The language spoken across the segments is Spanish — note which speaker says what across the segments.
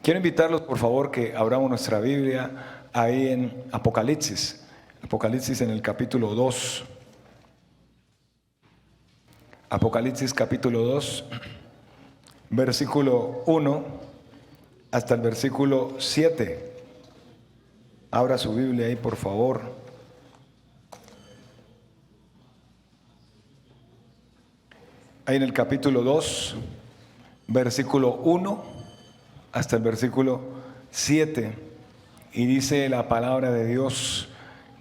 Speaker 1: Quiero invitarlos, por favor, que abramos nuestra Biblia ahí en Apocalipsis. Apocalipsis en el capítulo 2. Apocalipsis capítulo 2, versículo 1 hasta el versículo 7. Abra su Biblia ahí, por favor. Ahí en el capítulo 2, versículo 1 hasta el versículo 7. Y dice la palabra de Dios,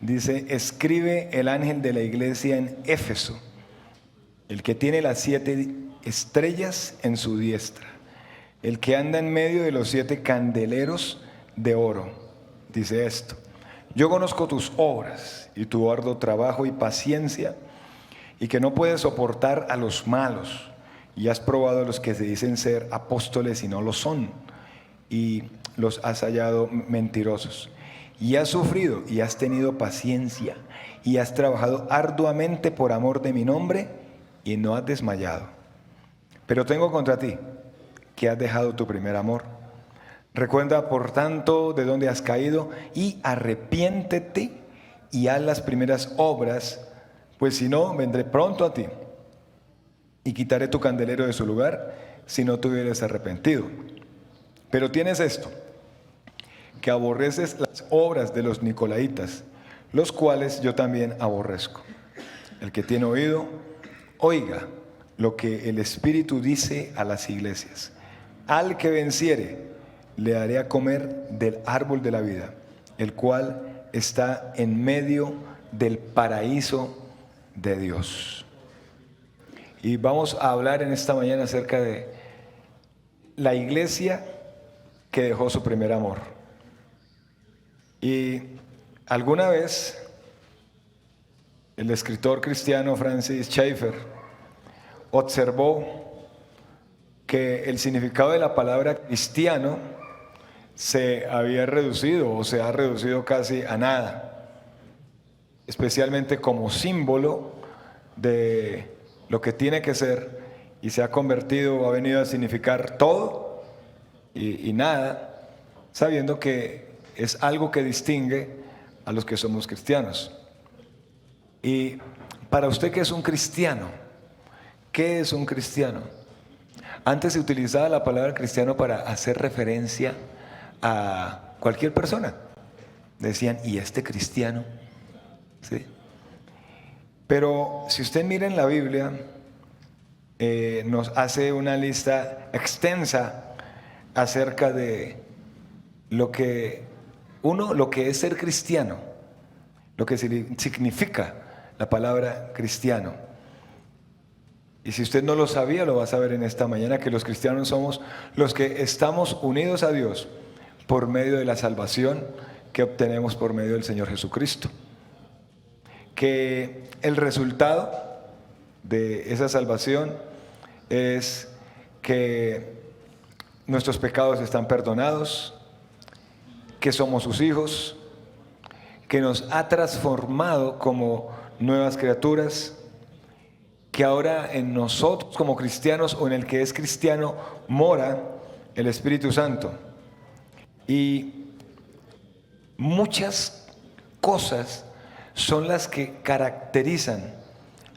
Speaker 1: dice: escribe el ángel de la iglesia en Éfeso, el que tiene las 7 estrellas en su diestra, el que anda en medio de los 7 candeleros de oro, dice esto: yo conozco tus obras y tu arduo trabajo y paciencia, y que no puedes soportar a los malos, y has probado a los que se dicen ser apóstoles y no lo son, y los has hallado mentirosos, y has sufrido y has tenido paciencia, y has trabajado arduamente por amor de mi nombre, y no has desmayado. Pero tengo contra ti que has dejado tu primer amor. Recuerda, por tanto, de dónde has caído, y arrepiéntete y haz las primeras obras, pues si no, vendré pronto a ti y quitaré tu candelero de su lugar si no te hubieras arrepentido. Pero tienes esto, que aborreces las obras de los nicolaítas, los cuales yo también aborrezco. El que tiene oído, oiga lo que el Espíritu dice a las iglesias. Al que venciere, le daré a comer del árbol de la vida, el cual está en medio del paraíso de Dios. Y vamos a hablar en esta mañana acerca de la iglesia que dejó su primer amor. Y alguna vez el escritor cristiano Francis Schaeffer observó que el significado de la palabra cristiano se había reducido o se ha reducido casi a nada, especialmente como símbolo de lo que tiene que ser, y se ha convertido, ha venido a significar todo y nada, sabiendo que es algo que distingue a los que somos cristianos. Y para usted, ¿qué es un cristiano? ¿Qué es un cristiano? Antes se utilizaba la palabra cristiano para hacer referencia a cualquier persona. Decían: ¿y este cristiano? ¿Sí? Pero si usted mira en la Biblia, nos hace una lista extensa acerca de lo que es ser cristiano, lo que significa la palabra cristiano. Y si usted no lo sabía, lo va a saber en esta mañana, que los cristianos somos los que estamos unidos a Dios por medio de la salvación que obtenemos por medio del Señor Jesucristo. Que el resultado de esa salvación es que nuestros pecados están perdonados, que somos sus hijos, que nos ha transformado como nuevas criaturas, que ahora en nosotros como cristianos, o en el que es cristiano, mora el Espíritu Santo. Y muchas cosas son las que caracterizan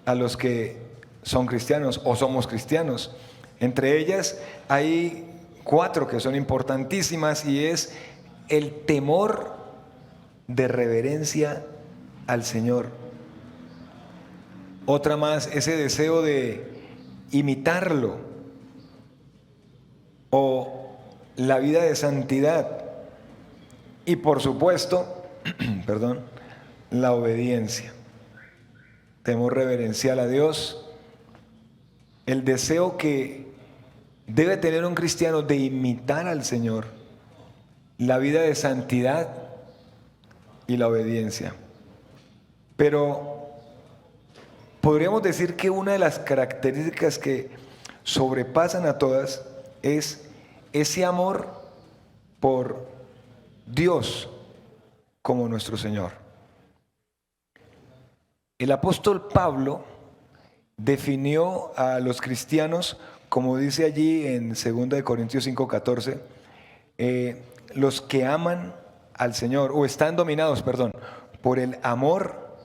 Speaker 1: a los que son cristianos o somos cristianos. Entre ellas hay 4 que son importantísimas, y es el temor de reverencia al Señor. Otra más, ese deseo de imitarlo, o la vida de santidad. Y por supuesto, perdón, la obediencia. Temor reverencial a Dios. El deseo que debe tener un cristiano de imitar al Señor, la vida de santidad y la obediencia. Pero podríamos decir que una de las características que sobrepasan a todas es ese amor por Dios como nuestro Señor. El apóstol Pablo definió a los cristianos, como dice allí en 2 Corintios 5:14, los que aman al Señor, o están dominados, perdón, por el amor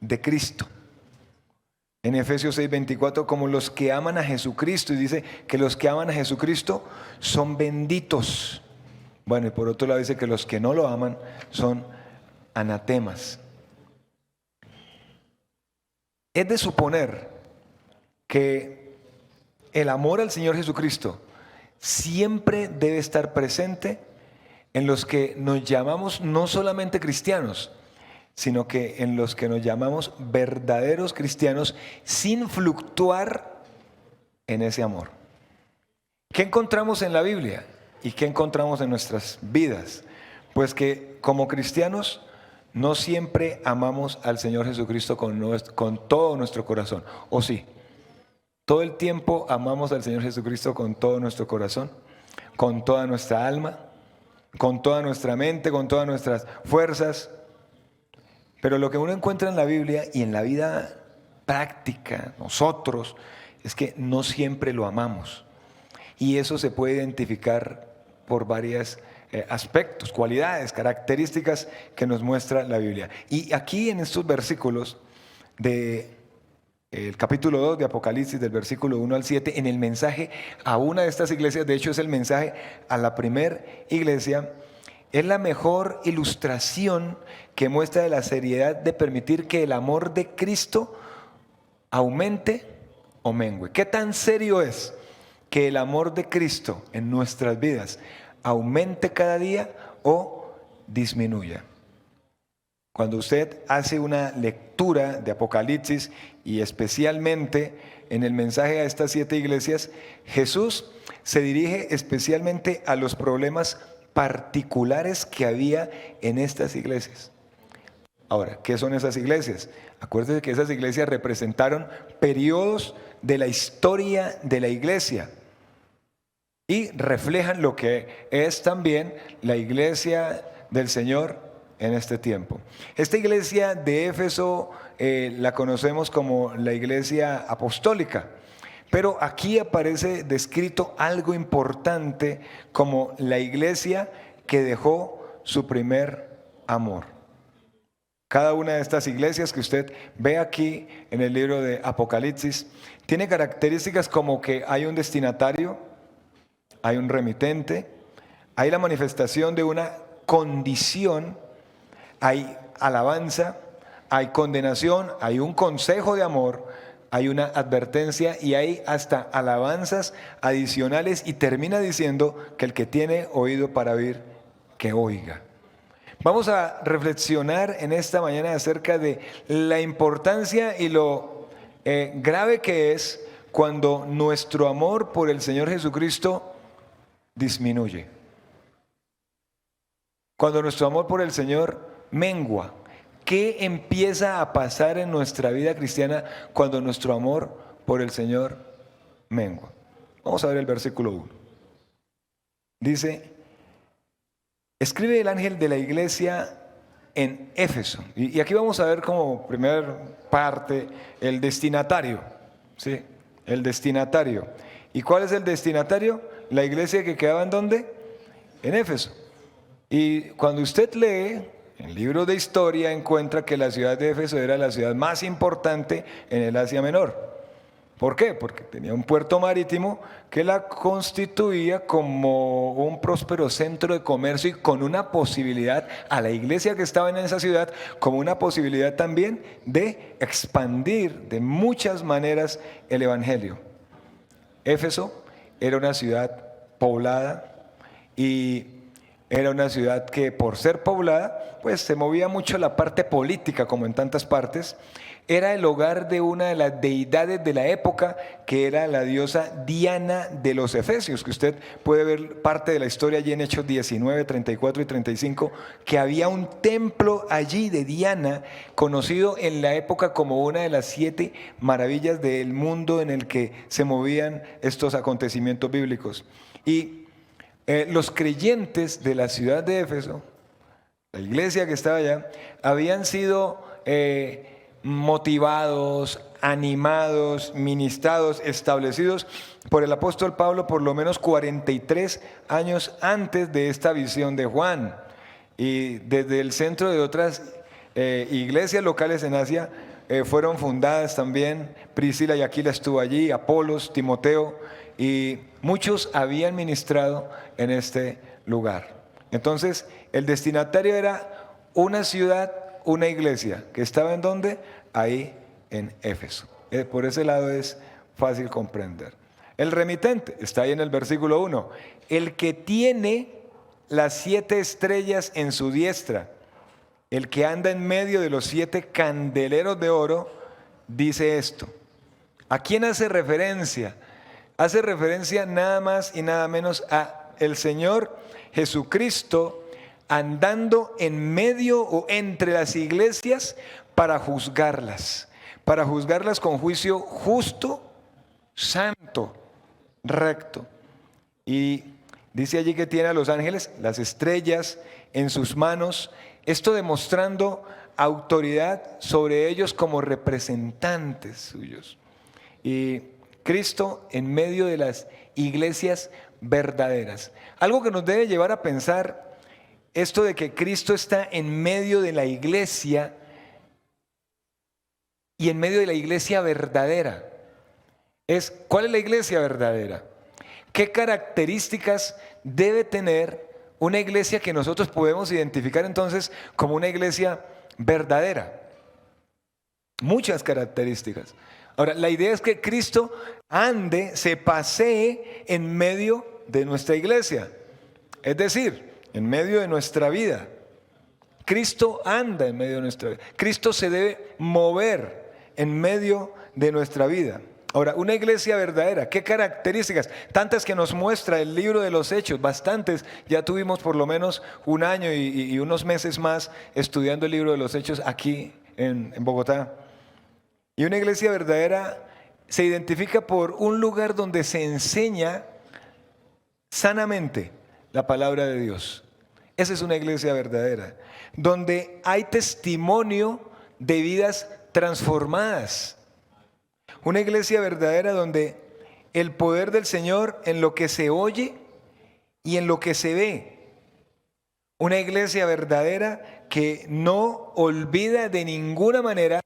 Speaker 1: de Cristo. En Efesios 6:24, como los que aman a Jesucristo, y dice que los que aman a Jesucristo son benditos. Bueno, y por otro lado dice que los que no lo aman son anatemas. Es de suponer que el amor al Señor Jesucristo siempre debe estar presente en los que nos llamamos no solamente cristianos, sino que en los que nos llamamos verdaderos cristianos, sin fluctuar en ese amor. ¿Qué encontramos en la Biblia y qué encontramos en nuestras vidas? Pues que como cristianos no siempre amamos al Señor Jesucristo con todo nuestro corazón, ¿o sí? Todo el tiempo amamos al Señor Jesucristo con todo nuestro corazón, con toda nuestra alma, con toda nuestra mente, con todas nuestras fuerzas. Pero lo que uno encuentra en la Biblia y en la vida práctica, nosotros, es que no siempre lo amamos. Y eso se puede identificar por varios aspectos, cualidades, características que nos muestra la Biblia. Y aquí en estos versículos del capítulo 2 de Apocalipsis, del versículo 1 al 7, en el mensaje a una de estas iglesias, de hecho es el mensaje a la primera iglesia, es la mejor ilustración que muestra la seriedad de permitir que el amor de Cristo aumente o mengue. ¿Qué tan serio es que el amor de Cristo en nuestras vidas aumente cada día o disminuya? Cuando usted hace una lectura de Apocalipsis y especialmente en el mensaje a estas 7 iglesias, Jesús se dirige especialmente a los problemas particulares que había en estas iglesias. Ahora, ¿qué son esas iglesias? Acuérdense que esas iglesias representaron periodos de la historia de la iglesia y reflejan lo que es también la iglesia del Señor en este tiempo. Esta iglesia de Éfeso la conocemos como la iglesia apostólica, pero aquí aparece descrito algo importante como la iglesia que dejó su primer amor. Cada una de estas iglesias que usted ve aquí en el libro de Apocalipsis tiene características como que hay un destinatario, hay un remitente, hay la manifestación de una condición, hay alabanza, hay condenación, hay un consejo de amor, hay una advertencia y hay hasta alabanzas adicionales, y termina diciendo que el que tiene oído para oír, que oiga. Vamos a reflexionar en esta mañana acerca de la importancia y lo grave que es cuando nuestro amor por el Señor Jesucristo disminuye. Cuando nuestro amor por el Señor mengua. ¿Qué empieza a pasar en nuestra vida cristiana cuando nuestro amor por el Señor mengua? Vamos a ver el versículo 1. Dice: escribe el ángel de la iglesia en Éfeso. Y aquí vamos a ver como primera parte el destinatario. ¿Sí? El destinatario. ¿Y cuál es el destinatario? La iglesia que quedaba ¿en dónde? En Éfeso. Y cuando usted lee en libros de historia, encuentra que la ciudad de Éfeso era la ciudad más importante en el Asia Menor. ¿Por qué? Porque tenía un puerto marítimo que la constituía como un próspero centro de comercio, y con una posibilidad a la iglesia que estaba en esa ciudad, como una posibilidad también de expandir de muchas maneras el evangelio. Éfeso era una ciudad poblada, y era una ciudad que, por ser poblada, pues se movía mucho la parte política, como en tantas partes. Era el hogar de una de las deidades de la época, que era la diosa Diana de los Efesios, que usted puede ver parte de la historia allí en Hechos 19, 34 y 35, que había un templo allí de Diana, conocido en la época como una de las 7 maravillas del mundo en el que se movían estos acontecimientos bíblicos. Y los creyentes de la ciudad de Éfeso, la iglesia que estaba allá, habían sido motivados, animados, ministrados, establecidos por el apóstol Pablo por lo menos 43 años antes de esta visión de Juan. Y desde el centro de otras iglesias locales en Asia fueron fundadas también. Priscila y Aquila estuvo allí, Apolos, Timoteo, y muchos habían ministrado en este lugar. Entonces, el destinatario era una ciudad, una iglesia, que estaba ¿en dónde? Ahí en Éfeso. Por ese lado es fácil comprender. El remitente está ahí en el versículo 1. El que tiene las 7 estrellas en su diestra, el que anda en medio de los 7 candeleros de oro, dice esto. ¿A quién hace referencia? Hace referencia nada más y nada menos a el Señor Jesucristo andando en medio o entre las iglesias para juzgarlas con juicio justo, santo, recto. Y dice allí que tiene a los ángeles, las estrellas en sus manos, esto demostrando autoridad sobre ellos como representantes suyos. Y Cristo en medio de las iglesias verdaderas. Algo que nos debe llevar a pensar esto de que Cristo está en medio de la iglesia y en medio de la iglesia verdadera. ¿Cuál es la iglesia verdadera? ¿Qué características debe tener una iglesia que nosotros podemos identificar entonces como una iglesia verdadera? Muchas características. Ahora, la idea es que Cristo ande, se pasee en medio de nuestra iglesia, es decir, en medio de nuestra vida. Cristo anda en medio de nuestra vida. Cristo se debe mover en medio de nuestra vida. Ahora, una iglesia verdadera, ¿qué características? Tantas que nos muestra el libro de los Hechos, bastantes. Ya tuvimos por lo menos un año y unos meses más estudiando el libro de los Hechos aquí en Bogotá. Y una iglesia verdadera se identifica por un lugar donde se enseña sanamente la palabra de Dios. Esa es una iglesia verdadera, donde hay testimonio de vidas transformadas. Una iglesia verdadera donde el poder del Señor en lo que se oye y en lo que se ve. Una iglesia verdadera que no olvida de ninguna manera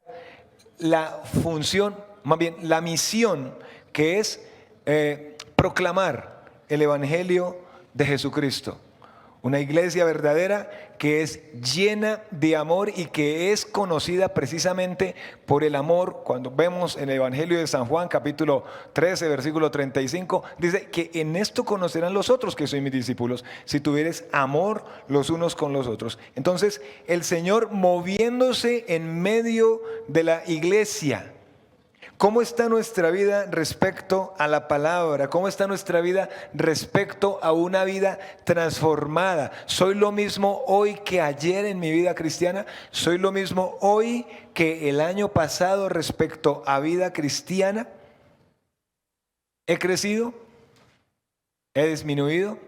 Speaker 1: la función, más bien la misión, que es proclamar el Evangelio de Jesucristo. Una iglesia verdadera que es llena de amor y que es conocida precisamente por el amor. Cuando vemos en el Evangelio de San Juan, capítulo 13, versículo 35, dice que en esto conocerán los otros que sois mis discípulos, si tuvieres amor los unos con los otros. Entonces, el Señor moviéndose en medio de la iglesia. ¿Cómo está nuestra vida respecto a la palabra? ¿Cómo está nuestra vida respecto a una vida transformada? ¿Soy lo mismo hoy que ayer en mi vida cristiana? ¿Soy lo mismo hoy que el año pasado respecto a vida cristiana? ¿He crecido? ¿He disminuido?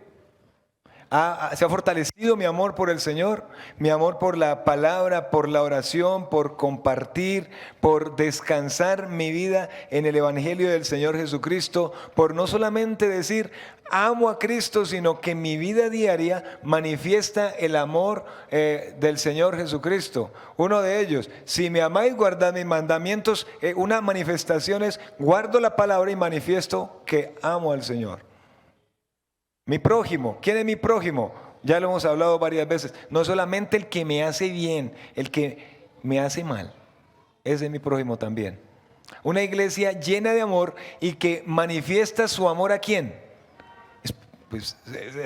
Speaker 1: ¿Se ha fortalecido mi amor por el Señor? Mi amor por la palabra, por la oración, por compartir, por descansar mi vida en el Evangelio del Señor Jesucristo, por no solamente decir amo a Cristo, sino que mi vida diaria manifiesta el amor del Señor Jesucristo. Uno de ellos, si me amáis, guardad mis mandamientos. Una manifestación es guardo la palabra y manifiesto que amo al Señor. Mi prójimo, ¿quién es mi prójimo? Ya lo hemos hablado varias veces. No solamente el que me hace bien, el que me hace mal. Ese es mi prójimo también. Una iglesia llena de amor y que manifiesta su amor ¿a quién? Pues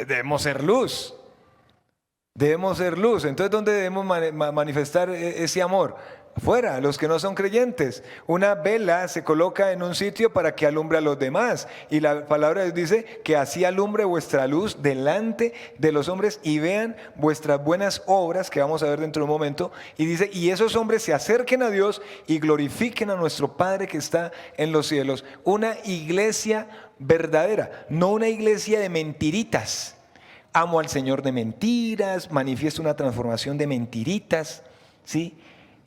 Speaker 1: debemos ser luz. Debemos ser luz. Entonces, ¿dónde debemos manifestar ese amor? Fuera, los que no son creyentes. Una vela se coloca en un sitio para que alumbre a los demás. Y la palabra de Dios dice que así alumbre vuestra luz delante de los hombres y vean vuestras buenas obras, que vamos a ver dentro de un momento. Y dice, y esos hombres se acerquen a Dios y glorifiquen a nuestro Padre que está en los cielos. Una iglesia verdadera, no una iglesia de mentiritas. Amo al Señor de mentiras, manifiesto una transformación de mentiritas, ¿sí?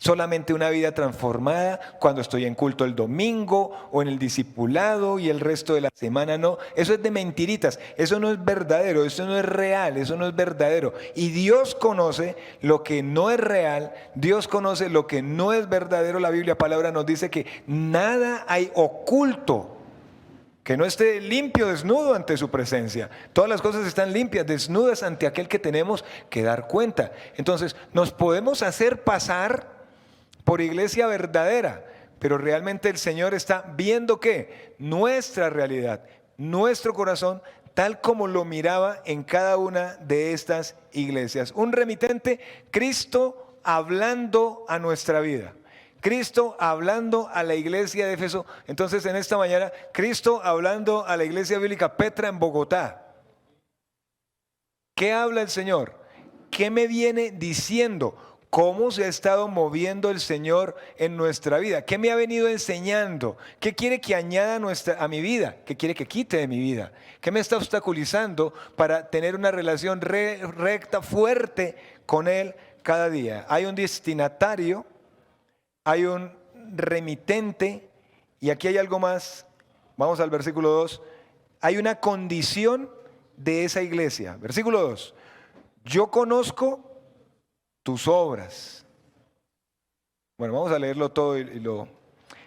Speaker 1: Solamente una vida transformada cuando estoy en culto el domingo o en el discipulado y el resto de la semana no. Eso es de mentiritas, eso no es verdadero, eso no es real, eso no es verdadero. Y Dios conoce lo que no es real, Dios conoce lo que no es verdadero. La Biblia palabra nos dice que nada hay oculto que no esté limpio, desnudo ante su presencia. Todas las cosas están limpias, desnudas ante aquel que tenemos que dar cuenta. Entonces, nos podemos hacer pasar por iglesia verdadera, pero realmente el Señor está viendo que nuestra realidad, nuestro corazón, tal como lo miraba en cada una de estas iglesias. Un remitente, Cristo hablando a nuestra vida. Cristo hablando a la iglesia de Éfeso. Entonces en esta mañana, Cristo hablando a la iglesia bíblica Petra en Bogotá. ¿Qué habla el Señor? ¿Qué me viene diciendo? ¿Cómo se ha estado moviendo el Señor en nuestra vida? ¿Qué me ha venido enseñando? ¿Qué quiere que añada a mi vida? ¿Qué quiere que quite de mi vida? ¿Qué me está obstaculizando para tener una relación recta, fuerte con Él cada día? Hay un destinatario, hay un remitente, y aquí hay algo más. Vamos al versículo 2. Hay una condición de esa iglesia. Versículo 2. Yo conozco tus obras. Bueno, vamos a leerlo todo Yo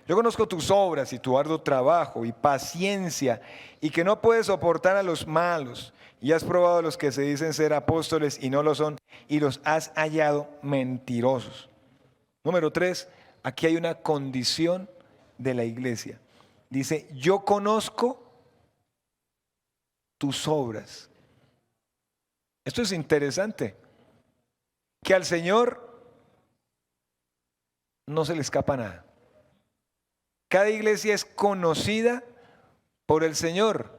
Speaker 1: conozco tus obras y tu arduo trabajo y paciencia, y que no puedes soportar a los malos, y has probado a los que se dicen ser apóstoles y no lo son, y los has hallado mentirosos. Número 3, aquí hay una condición de la iglesia. Dice, yo conozco tus obras. Esto es interesante. Que al Señor no se le escapa nada. Cada iglesia es conocida por el Señor.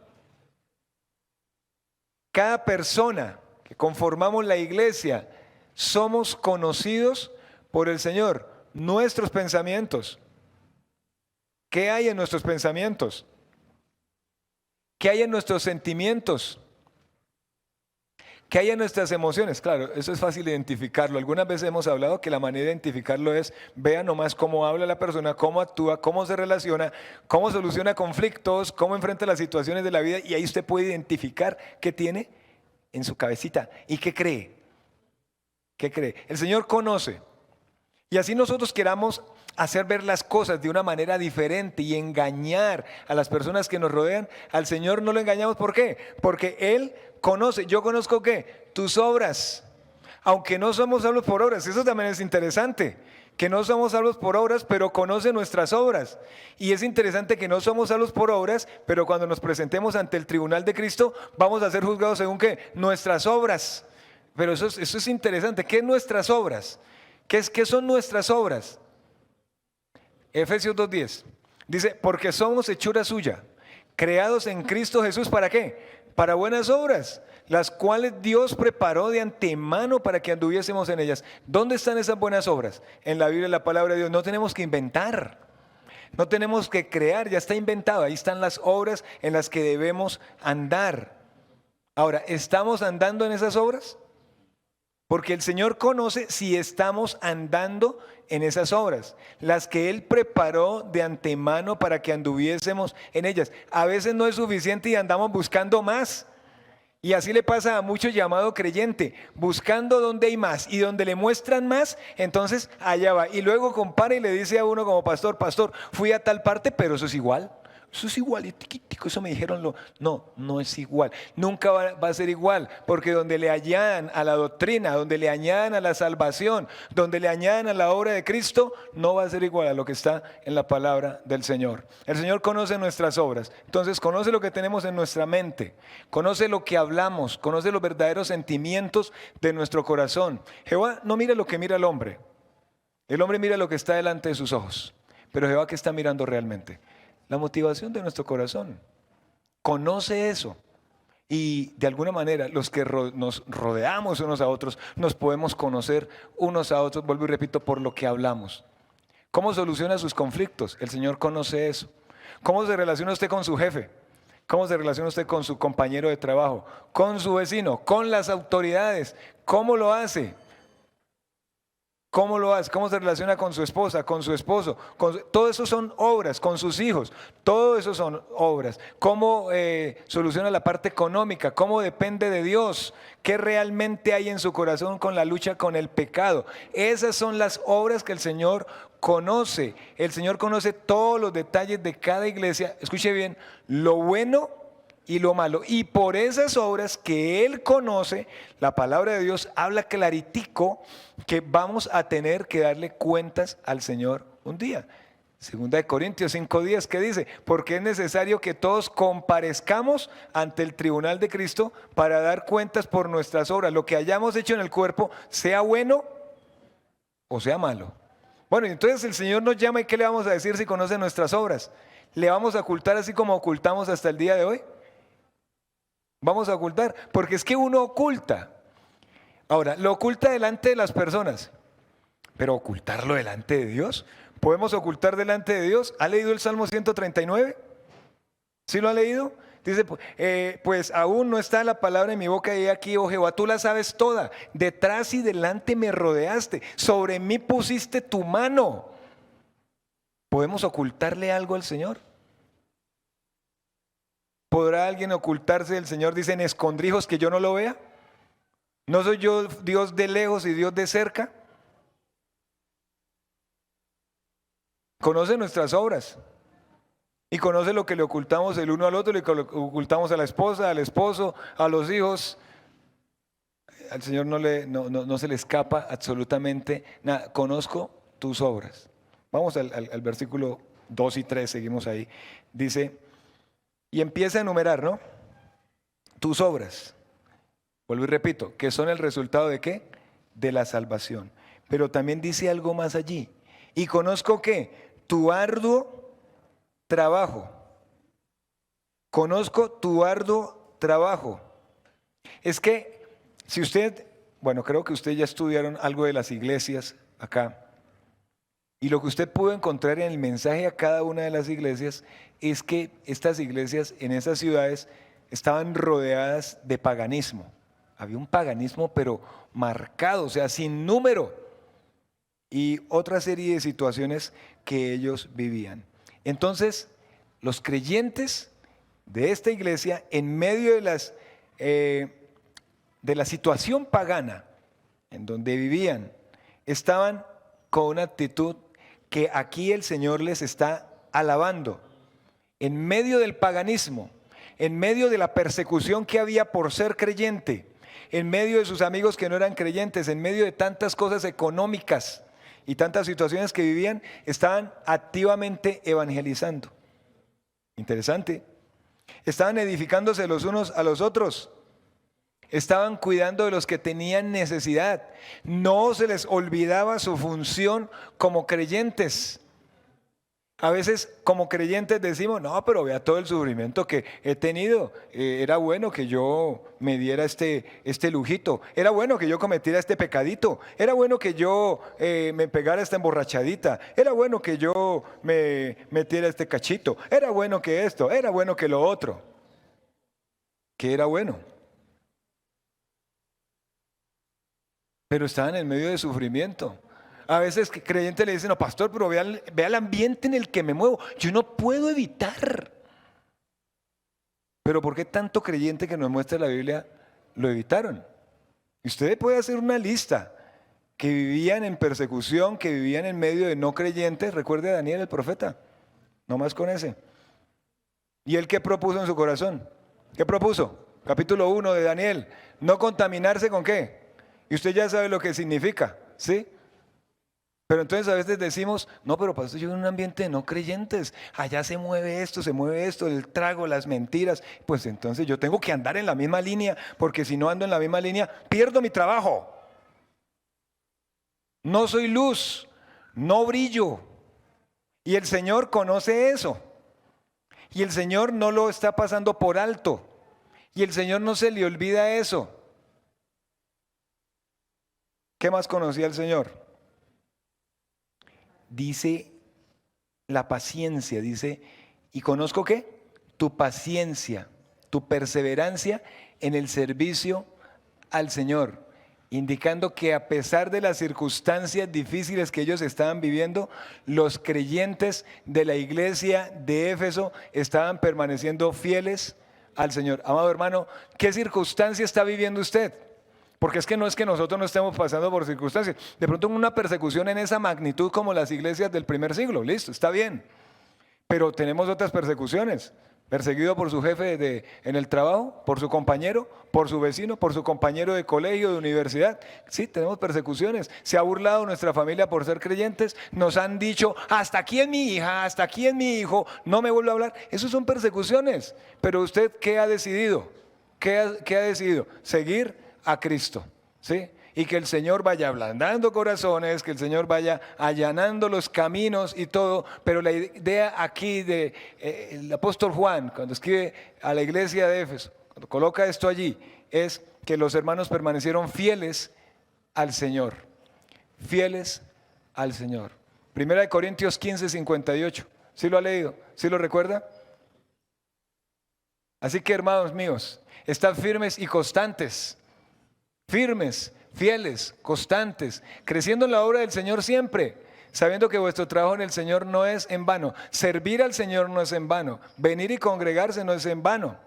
Speaker 1: Cada persona que conformamos la iglesia somos conocidos por el Señor. Nuestros pensamientos. ¿Qué hay en nuestros pensamientos? ¿Qué hay en nuestros sentimientos? ¿Qué hay en nuestras emociones? Claro, eso es fácil identificarlo. Algunas veces hemos hablado que la manera de identificarlo es, vea nomás cómo habla la persona, cómo actúa, cómo se relaciona, cómo soluciona conflictos, cómo enfrenta las situaciones de la vida, y ahí usted puede identificar qué tiene en su cabecita y qué cree. ¿Qué cree? El Señor conoce. Y así nosotros queramos hacer ver las cosas de una manera diferente y engañar a las personas que nos rodean, al Señor no lo engañamos. ¿Por qué? Porque Él conoce. Yo conozco ¿qué? Tus obras. Aunque no somos salvos por obras. Eso también es interesante. Que no somos salvos por obras, pero conoce nuestras obras. Y es interesante que no somos salvos por obras, pero cuando nos presentemos ante el tribunal de Cristo, vamos a ser juzgados según ¿qué? Nuestras obras. Pero eso es interesante. ¿Qué es nuestras obras? ¿Qué son nuestras obras? Efesios 2:10 dice, porque somos hechura suya, creados en Cristo Jesús, ¿para qué? Para buenas obras, las cuales Dios preparó de antemano para que anduviésemos en ellas. ¿Dónde están esas buenas obras? En la Biblia, en la palabra de Dios. No tenemos que inventar, no tenemos que crear, ya está inventado. Ahí están las obras en las que debemos andar. Ahora, ¿estamos andando en esas obras? Porque el Señor conoce si estamos andando en esas obras, las que Él preparó de antemano para que anduviésemos en ellas. A veces no es suficiente y andamos buscando más. Y así le pasa a mucho llamado creyente, buscando donde hay más y donde le muestran más, entonces allá va. Y luego compara y le dice a uno como pastor, fui a tal parte, pero eso es igual. Eso es igual, eso me dijeron. No es igual. Nunca va a ser igual, porque donde le añadan a la doctrina, donde le añadan a la salvación, donde le añadan a la obra de Cristo, no va a ser igual a lo que está en la palabra del Señor. El Señor conoce nuestras obras, entonces conoce lo que tenemos en nuestra mente, conoce lo que hablamos, conoce los verdaderos sentimientos de nuestro corazón. Jehová no mira lo que mira el hombre mira lo que está delante de sus ojos, pero Jehová, ¿qué está mirando realmente? La motivación de nuestro corazón. Conoce eso. Y de alguna manera los que nos rodeamos unos a otros, nos podemos conocer unos a otros, vuelvo y repito, por lo que hablamos. ¿Cómo soluciona sus conflictos? El Señor conoce eso. ¿Cómo se relaciona usted con su jefe? ¿Cómo se relaciona usted con su compañero de trabajo? ¿Con su vecino? ¿Con las autoridades? ¿Cómo lo hace? ¿Cómo lo hace? ¿Cómo se relaciona con su esposa, con su esposo? Todo eso son obras, con sus hijos. Todo eso son obras. ¿Cómo soluciona la parte económica? ¿Cómo depende de Dios? ¿Qué realmente hay en su corazón con la lucha con el pecado? Esas son las obras que el Señor conoce. El Señor conoce todos los detalles de cada iglesia. Escuche bien, lo bueno y lo malo. Y por esas obras que Él conoce, la palabra de Dios habla claritico que vamos a tener que darle cuentas al Señor un día. Segunda de Corintios 5:10, ¿qué dice? Porque es necesario que todos comparezcamos ante el tribunal de Cristo para dar cuentas por nuestras obras. Lo que hayamos hecho en el cuerpo, sea bueno o sea malo. Bueno, entonces el Señor nos llama y ¿qué le vamos a decir si conoce nuestras obras? ¿Le vamos a ocultar así como ocultamos hasta el día de hoy? Vamos a ocultar, porque es que uno oculta. Ahora, lo oculta delante de las personas, pero ocultarlo delante de Dios. ¿Podemos ocultar delante de Dios? ¿Ha leído el Salmo 139? ¿Sí lo ha leído? Dice, pues aún no está la palabra en mi boca y aquí, oh Jehová, tú la sabes toda. Detrás y delante me rodeaste, sobre mí pusiste tu mano. ¿Podemos ocultarle algo al Señor? ¿Podrá alguien ocultarse del Señor? Dicen escondrijos que yo no lo vea. ¿No soy yo Dios de lejos y Dios de cerca? Conoce nuestras obras y conoce lo que le ocultamos el uno al otro, lo que le ocultamos a la esposa, al esposo, a los hijos. Al Señor no se le escapa absolutamente nada. Conozco tus obras. Vamos al versículo 2 y 3, seguimos ahí. Dice, y empieza a enumerar, ¿no? Tus obras. Vuelvo y repito, que son el resultado de ¿qué? De la salvación. Pero también dice algo más allí. Y conozco ¿qué? Tu arduo trabajo. Conozco tu arduo trabajo. Es que si usted, bueno, creo que ustedes ya estudiaron algo de las iglesias acá. Y lo que usted pudo encontrar en el mensaje a cada una de las iglesias es que estas iglesias en esas ciudades estaban rodeadas de paganismo. Había un paganismo pero marcado, o sea, sin número. Y otra serie de situaciones que ellos vivían. Entonces, los creyentes de esta iglesia, en medio de la situación pagana en donde vivían, estaban con una actitud que aquí el Señor les está alabando. En medio del paganismo, en medio de la persecución que había por ser creyente, en medio de sus amigos que no eran creyentes, en medio de tantas cosas económicas y tantas situaciones que vivían, estaban activamente evangelizando. Interesante. Estaban edificándose los unos a los otros. Estaban cuidando de los que tenían necesidad. No se les olvidaba su función como creyentes. A veces como creyentes decimos, no, pero vea todo el sufrimiento que he tenido. Era bueno que yo me diera este lujito. Era bueno que yo cometiera este pecadito. Era bueno que yo me pegara esta emborrachadita. Era bueno que yo me metiera este cachito. Era bueno que esto, era bueno que lo otro. ¿Qué era bueno? Pero estaban en medio de sufrimiento. A veces creyentes le dicen, no, pastor, pero vea el ambiente en el que me muevo. Yo no puedo evitar. Pero ¿por qué tanto creyente que nos muestra la Biblia lo evitaron? Y usted puede hacer una lista que vivían en persecución, que vivían en medio de no creyentes. Recuerde a Daniel el profeta, no más con ese. ¿Y él qué propuso en su corazón? ¿Qué propuso? Capítulo 1 de Daniel, no contaminarse ¿con qué? Y usted ya sabe lo que significa, ¿sí? Pero entonces a veces decimos, no, pero pastor, yo en un ambiente de no creyentes, allá se mueve esto, el trago, las mentiras. Pues entonces yo tengo que andar en la misma línea, porque si no ando en la misma línea, pierdo mi trabajo. No soy luz, no brillo. Y el Señor conoce eso. Y el Señor no lo está pasando por alto. Y el Señor no se le olvida eso. ¿Qué más conocía el Señor? Dice la paciencia, dice, ¿y conozco qué? Tu paciencia, tu perseverancia en el servicio al Señor. indicando que a pesar de las circunstancias difíciles que ellos estaban viviendo, los creyentes de la iglesia de Éfeso estaban permaneciendo fieles al Señor. Amado hermano, ¿qué circunstancia está viviendo usted? Porque es que nosotros no estemos pasando por circunstancias. De pronto una persecución en esa magnitud como las iglesias del primer siglo, listo, está bien. Pero tenemos otras persecuciones. Perseguido por su jefe en el trabajo, por su compañero, por su vecino, por su compañero de colegio, de universidad. Sí, tenemos persecuciones. Se ha burlado nuestra familia por ser creyentes. Nos han dicho, hasta aquí es mi hija, hasta aquí es mi hijo, no me vuelve a hablar. Esas son persecuciones. Pero usted, ¿qué ha decidido? ¿Qué ha decidido? Seguir a Cristo, ¿sí? Y que el Señor vaya ablandando corazones, que el Señor vaya allanando los caminos y todo. Pero la idea aquí de el apóstol Juan, cuando escribe a la iglesia de Éfeso, cuando coloca esto allí, es que los hermanos permanecieron fieles al Señor. Fieles al Señor. Primera de Corintios 15, 58. ¿Sí lo ha leído? ¿Sí lo recuerda? Así que, hermanos míos, estad firmes y constantes. Firmes, fieles, constantes, creciendo en la obra del Señor siempre, sabiendo que vuestro trabajo en el Señor no es en vano. Servir al Señor no es en vano. Venir y congregarse no es en vano.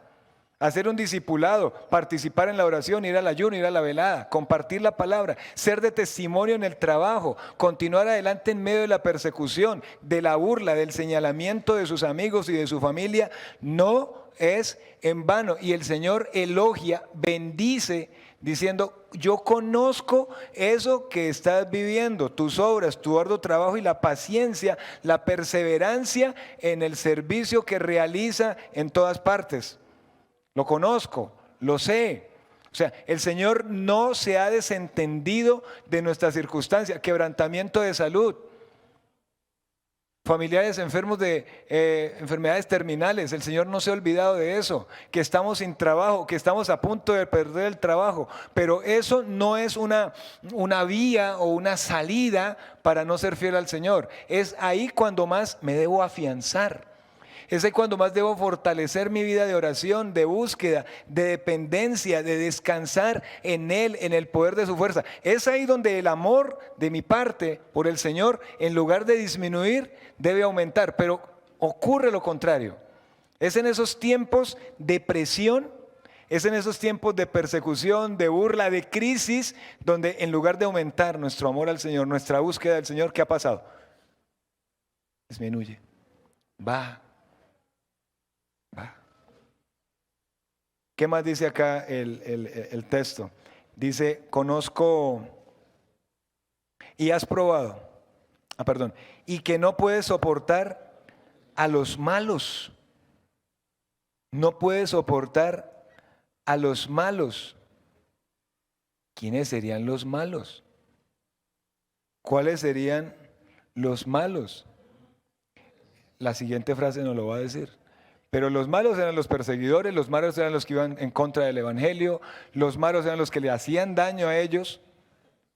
Speaker 1: Hacer un discipulado, participar en la oración, ir al ayuno, ir a la velada, compartir la palabra, ser de testimonio en el trabajo, continuar adelante en medio de la persecución, de la burla, del señalamiento de sus amigos y de su familia, no es en vano. Y el Señor elogia, bendice, diciendo, yo conozco eso que estás viviendo, tus obras, tu arduo trabajo y la paciencia, la perseverancia en el servicio que realiza en todas partes. Lo conozco, lo sé. O sea, el Señor no se ha desentendido de nuestra circunstancia, quebrantamiento de salud, familiares enfermos de enfermedades terminales. El Señor no se ha olvidado de eso, que estamos sin trabajo, que estamos a punto de perder el trabajo. Pero eso no es una vía o una salida para no ser fiel al Señor. Es ahí cuando más me debo afianzar. Es ahí cuando más debo fortalecer mi vida de oración, de búsqueda, de dependencia, de descansar en Él, en el poder de su fuerza. Es ahí donde el amor de mi parte por el Señor, en lugar de disminuir, debe aumentar. Pero ocurre lo contrario. Es en esos tiempos de presión, es en esos tiempos de persecución, de burla, de crisis, donde en lugar de aumentar nuestro amor al Señor, nuestra búsqueda del Señor, ¿qué ha pasado? Disminuye, va. ¿Qué más dice acá el texto? Dice, conozco y has probado, y que no puedes soportar a los malos. No puedes soportar a los malos. ¿Quiénes serían los malos? ¿Cuáles serían los malos? La siguiente frase nos lo va a decir. Pero los malos eran los perseguidores, los malos eran los que iban en contra del evangelio, los malos eran los que le hacían daño a ellos.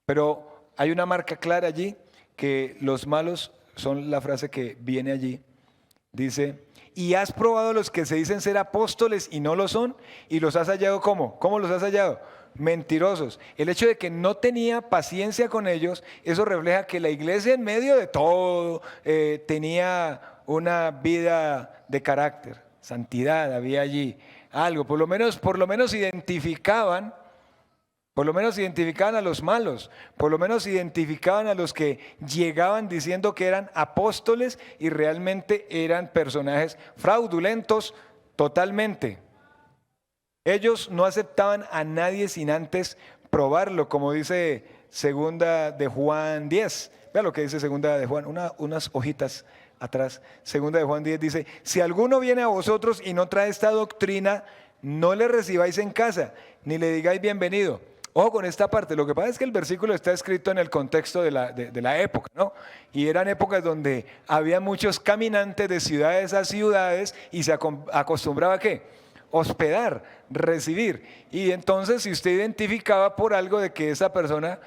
Speaker 1: Pero hay una marca clara allí, que los malos son la frase que viene allí. Dice, y has probado a los que se dicen ser apóstoles y no lo son, y los has hallado ¿cómo? ¿Cómo los has hallado? Mentirosos. El hecho de que no tenía paciencia con ellos, eso refleja que la iglesia en medio de todo tenía una vida de carácter, santidad, había allí algo, por lo menos identificaban a los malos, por lo menos identificaban a los que llegaban diciendo que eran apóstoles y realmente eran personajes fraudulentos totalmente. Ellos no aceptaban a nadie sin antes probarlo, como dice segunda de Juan 10. Vea lo que dice segunda de Juan, unas hojitas atrás. Segunda de Juan 10 dice, si alguno viene a vosotros y no trae esta doctrina, no le recibáis en casa, ni le digáis bienvenido. Ojo con esta parte, lo que pasa es que el versículo está escrito en el contexto de la época, ¿no? Y eran épocas donde había muchos caminantes de ciudades a ciudades y se acostumbraba ¿a qué? Hospedar, recibir. Y entonces si usted identificaba por algo de que esa persona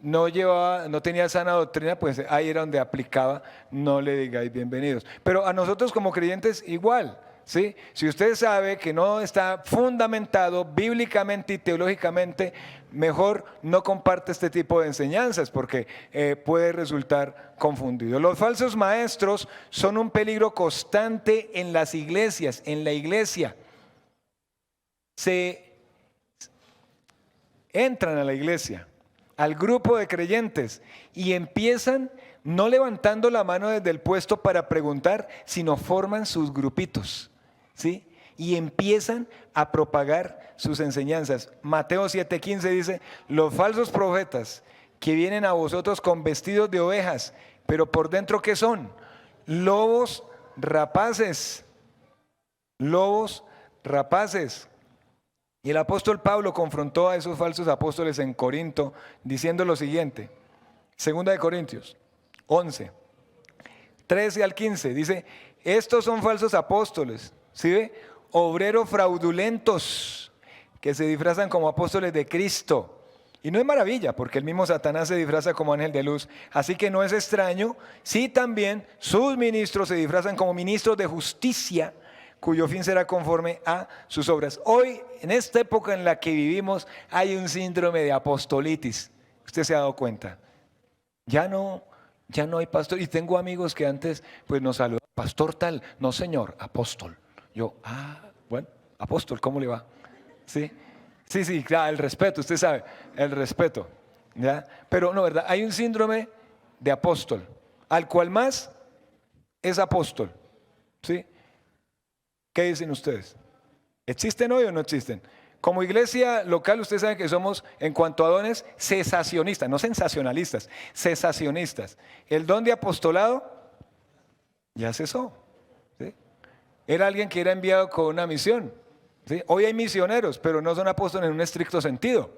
Speaker 1: no tenía sana doctrina, pues ahí era donde aplicaba, no le digáis bienvenidos. Pero a nosotros como creyentes igual, ¿sí? Si usted sabe que no está fundamentado bíblicamente y teológicamente, mejor no comparte este tipo de enseñanzas porque puede resultar confundido. Los falsos maestros son un peligro constante en las iglesias, en la iglesia. Se entran a la iglesia, al grupo de creyentes, y empiezan no levantando la mano desde el puesto para preguntar, sino forman sus grupitos, ¿sí? Y empiezan a propagar sus enseñanzas. Mateo 7:15 dice: los falsos profetas que vienen a vosotros con vestidos de ovejas, pero por dentro, ¿qué son? Lobos rapaces. Lobos rapaces. Y el apóstol Pablo confrontó a esos falsos apóstoles en Corinto diciendo lo siguiente: 2 de Corintios 11, 13 al 15, dice: estos son falsos apóstoles, ¿sí ve? Obreros fraudulentos que se disfrazan como apóstoles de Cristo. Y no es maravilla, porque el mismo Satanás se disfraza como ángel de luz. Así que no es extraño si también sus ministros se disfrazan como ministros de justicia, cuyo fin será conforme a sus obras. Hoy, en esta época en la que vivimos, hay un síndrome de apostolitis. Usted se ha dado cuenta. Ya no hay pastor. Y tengo amigos que antes pues nos saludaban: pastor tal. No, señor, apóstol. Yo, bueno, apóstol, ¿cómo le va? Sí, claro, el respeto, usted sabe, el respeto, ¿ya? Pero no, ¿verdad? Hay un síndrome de apóstol, al cual más es apóstol, ¿sí? ¿Qué dicen ustedes? ¿Existen hoy o no existen? Como iglesia local, ustedes saben que somos, en cuanto a dones, cesacionistas, no sensacionalistas, cesacionistas. El don de apostolado ya cesó, ¿sí? Era alguien que era enviado con una misión, ¿sí? Hoy hay misioneros, pero no son apóstoles en un estricto sentido.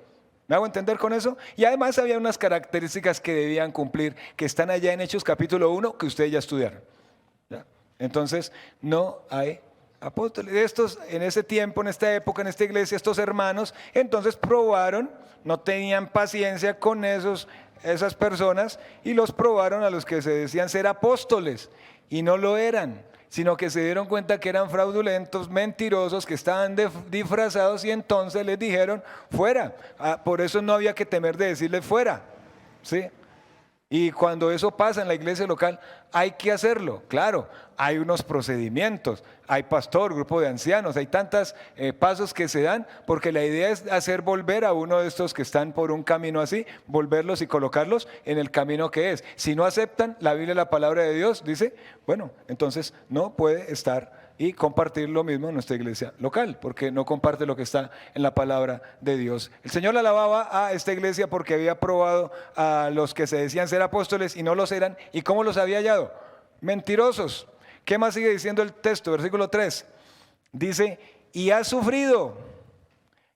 Speaker 1: ¿Me hago entender con eso? Y además había unas características que debían cumplir, que están allá en Hechos capítulo 1, que ustedes ya estudiaron, ¿ya? Entonces, no hay apóstoles. Estos, en ese tiempo, en esta época, en esta iglesia, estos hermanos, entonces probaron, no tenían paciencia con esas personas, y los probaron a los que se decían ser apóstoles, y no lo eran, sino que se dieron cuenta que eran fraudulentos, mentirosos, que estaban disfrazados, y entonces les dijeron: fuera. Por eso no había que temer de decirles fuera, ¿sí? Y cuando eso pasa en la iglesia local, hay que hacerlo. Claro, hay unos procedimientos, hay pastor, grupo de ancianos, hay tantos pasos que se dan, porque la idea es hacer volver a uno de estos que están por un camino así, volverlos y colocarlos en el camino que es. Si no aceptan la Biblia, la palabra de Dios, dice, bueno, entonces no puede estar y compartir lo mismo en nuestra iglesia local, porque no comparte lo que está en la palabra de Dios. El Señor alababa a esta iglesia porque había probado a los que se decían ser apóstoles y no los eran. ¿Y cómo los había hallado? Mentirosos. ¿Qué más sigue diciendo el texto? Versículo 3. Dice: y has sufrido,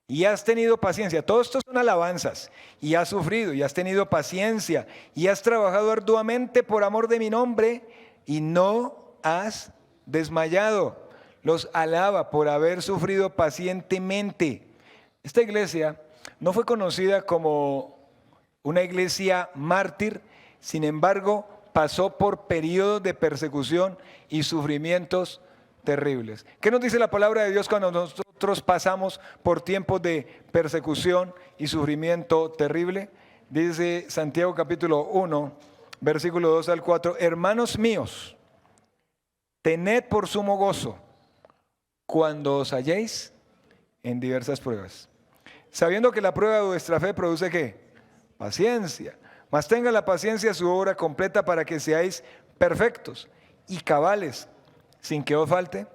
Speaker 1: y has tenido paciencia. Todo esto son alabanzas. Y has sufrido, y has tenido paciencia, y has trabajado arduamente por amor de mi nombre, y no has desmayado. Los alaba por haber sufrido pacientemente. Esta iglesia no fue conocida como una iglesia mártir, sin embargo, pasó por periodos de persecución y sufrimientos terribles. ¿Qué nos dice la palabra de Dios cuando nosotros pasamos por tiempos de persecución y sufrimiento terrible? Dice Santiago capítulo 1, versículo 2 al 4: hermanos míos, tened por sumo gozo cuando os halléis en diversas pruebas, sabiendo que la prueba de vuestra fe produce ¿qué? Paciencia. Mas tenga la paciencia su obra completa, para que seáis perfectos y cabales, sin que os falte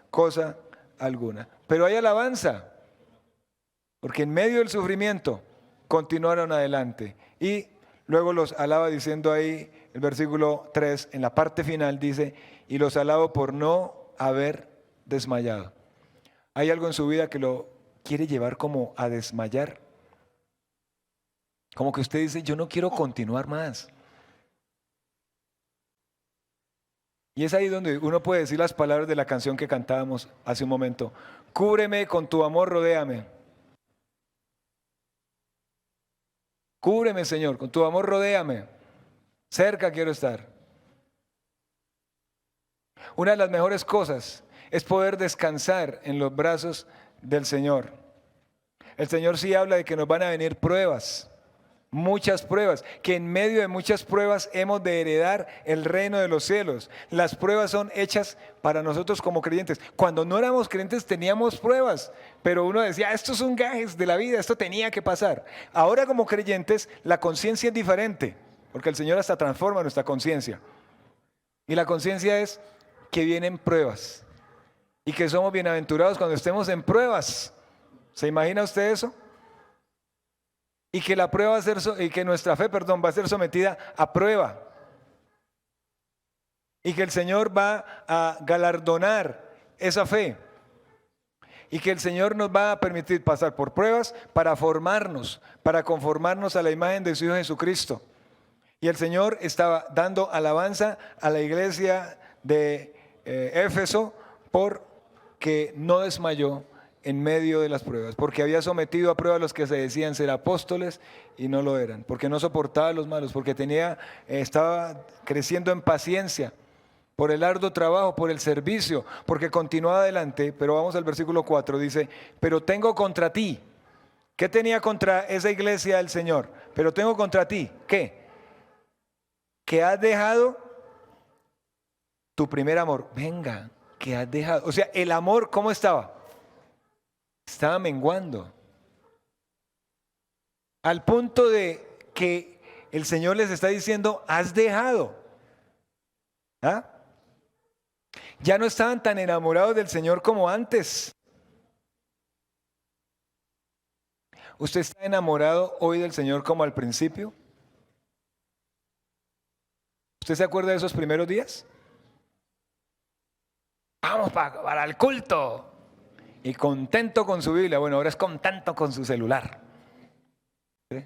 Speaker 1: cosa alguna. Pero hay alabanza, porque en medio del sufrimiento continuaron adelante. Y luego los alaba diciendo ahí, el versículo 3, en la parte final dice: y los alabo por no haber desmayado. ¿Hay algo en su vida que lo quiere llevar como a desmayar? Como que usted dice: yo no quiero continuar más. Y es ahí donde uno puede decir las palabras de la canción que cantábamos hace un momento: cúbreme con tu amor, rodéame. Cúbreme, Señor, con tu amor, rodéame. Cerca quiero estar. Una de las mejores cosas es poder descansar en los brazos del Señor. El Señor sí habla de que nos van a venir pruebas, muchas pruebas, que en medio de muchas pruebas hemos de heredar el reino de los cielos. Las pruebas son hechas para nosotros como creyentes. Cuando no éramos creyentes teníamos pruebas, pero uno decía, estos son gajes de la vida, esto tenía que pasar. Ahora como creyentes la conciencia es diferente, porque el Señor hasta transforma nuestra conciencia. Y la conciencia es que vienen pruebas y que somos bienaventurados cuando estemos en pruebas. ¿Se imagina usted eso? Y que la prueba va a ser, y que nuestra fe, va a ser sometida a prueba. Y que el Señor va a galardonar esa fe. Y que el Señor nos va a permitir pasar por pruebas para formarnos, para conformarnos a la imagen de su Hijo Jesucristo. Y el Señor estaba dando alabanza a la iglesia de Éfeso porque no desmayó en medio de las pruebas, porque había sometido a prueba a los que se decían ser apóstoles y no lo eran, porque no soportaba a los malos, porque estaba creciendo en paciencia por el arduo trabajo, por el servicio, porque continuaba adelante. Pero vamos al versículo 4, dice, pero tengo contra ti. ¿Qué tenía contra esa iglesia del Señor? Pero tengo contra ti, ¿qué? Que has dejado tu primer amor. Venga, que has dejado. O sea, el amor, ¿cómo estaba? Estaba menguando. Al punto de que el Señor les está diciendo, has dejado. ¿Ah? Ya no estaban tan enamorados del Señor como antes. ¿Usted está enamorado hoy del Señor como al principio? ¿Usted se acuerda de esos primeros días? Vamos para el culto. Y contento con su Biblia. Bueno, ahora es contento con su celular. ¿Sí?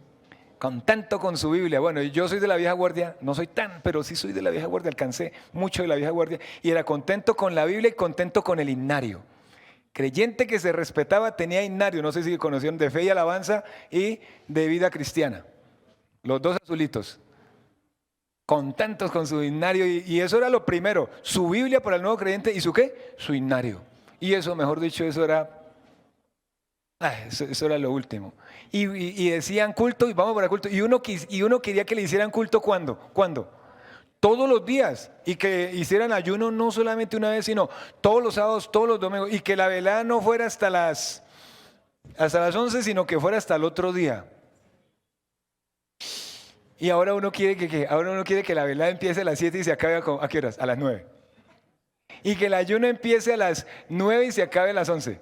Speaker 1: Contento con su Biblia. Bueno, yo soy de la vieja guardia, no soy tan, pero sí soy de la vieja guardia, alcancé mucho de la vieja guardia. Y era contento con la Biblia y contento con el himnario. Creyente que se respetaba tenía himnario, no sé si conocieron, de fe y alabanza y de vida cristiana. Los dos azulitos. Contentos con su himnario y eso era lo primero. Su Biblia para el nuevo creyente y su ¿qué? Su himnario. Y eso, mejor dicho, eso era lo último. Y decían culto y vamos para culto. Y uno quería que le hicieran culto ¿cuándo? Todos los días. Y que hicieran ayuno no solamente una vez, sino todos los sábados, todos los domingos. Y que la velada no fuera hasta las 11, sino que fuera hasta el otro día. Y ahora uno quiere que la velada empiece a las 7 y se acabe ¿a qué horas? A las 9. Y que el ayuno empiece a las 9 y se acabe a las 11.